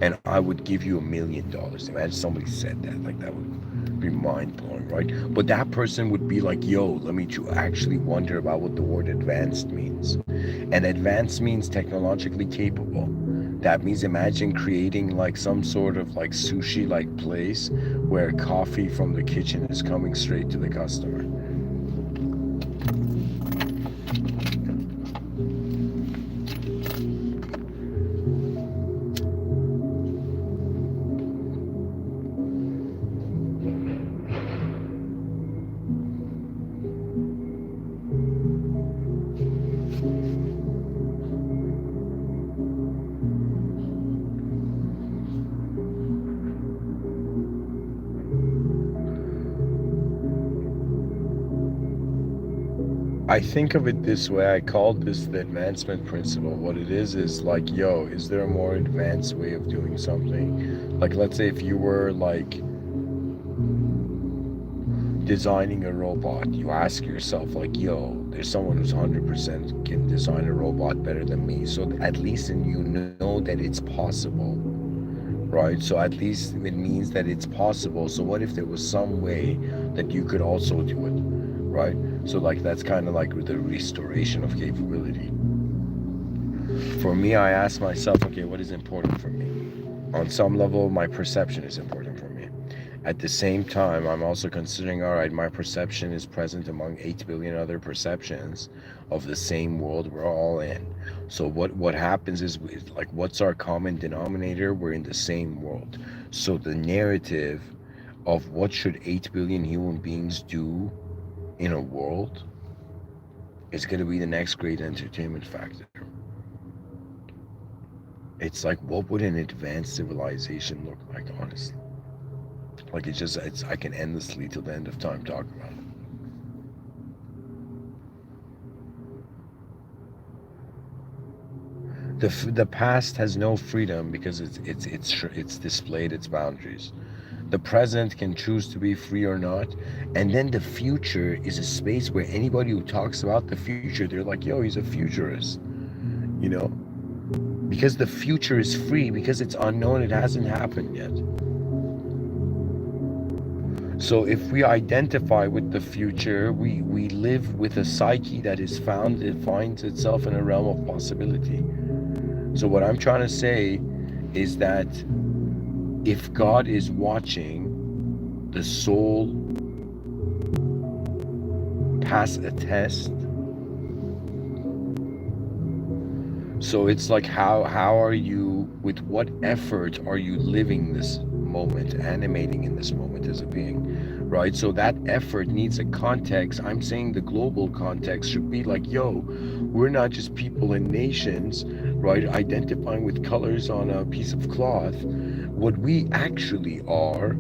and I would give you $1 million. Imagine somebody said that. Like, that would be mind blowing, right? But that person would be like, yo, let me to actually wonder about what the word advanced means. And advanced means technologically capable. That means, imagine creating like some sort of like sushi like place where coffee from the kitchen is coming straight to the customer. I think of it this way. I called this the advancement principle. What it is like, yo, is there a more advanced way of doing something? Like, let's say if you were like designing a robot, you ask yourself, like, yo, there's someone who's 100% can design a robot better than me. So at least, and you know that it's possible, right? So at least it means that it's possible. So what if there was some way that you could also do it, right? So like, that's kind of like with the restoration of capability. For me, I ask myself, okay, what is important for me? On some level, my perception is important for me. At the same time, I'm also considering, all right, my perception is present among 8 billion other perceptions of the same world we're all in. So what happens is, like, what's our common denominator? We're in the same world. So the narrative of what should 8 billion human beings do in a world is going to be the next great entertainment factor. It's like, what would an advanced civilization look like, honestly? Like, I can endlessly till the end of time talk about it. The past has no freedom because it's displayed its boundaries. The present can choose to be free or not, and then the future is a space where anybody who talks about the future, they're like, yo, he's a futurist, you know, because the future is free, because it's unknown, it hasn't happened yet. So if we identify with the future, we live with a psyche that is found, it finds itself in a realm of possibility. So what I'm trying to say is that if God is watching the soul pass a test, So it's like how are you, with what effort are you living this moment, animating in this moment as a being, right? So that effort needs a context. I'm saying the global context should be like, yo, we're not just people and nations, right, identifying with colors on a piece of cloth. What we actually are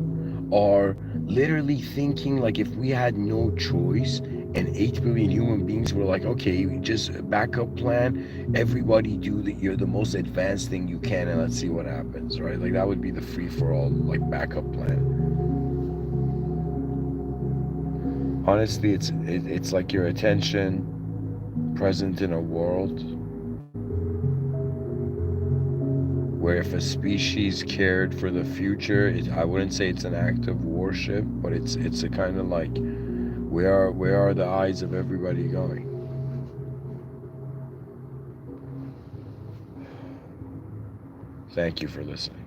literally thinking like if we had no choice and 8 billion human beings were like, okay, just backup plan, everybody do that, you're the most advanced thing you can and let's see what happens, right? Like that would be the free for all like backup plan. Honestly, it's like your attention present in a world where if a species cared for the future, I wouldn't say it's an act of worship, but it's a kind of like, where are the eyes of everybody going? Thank you for listening.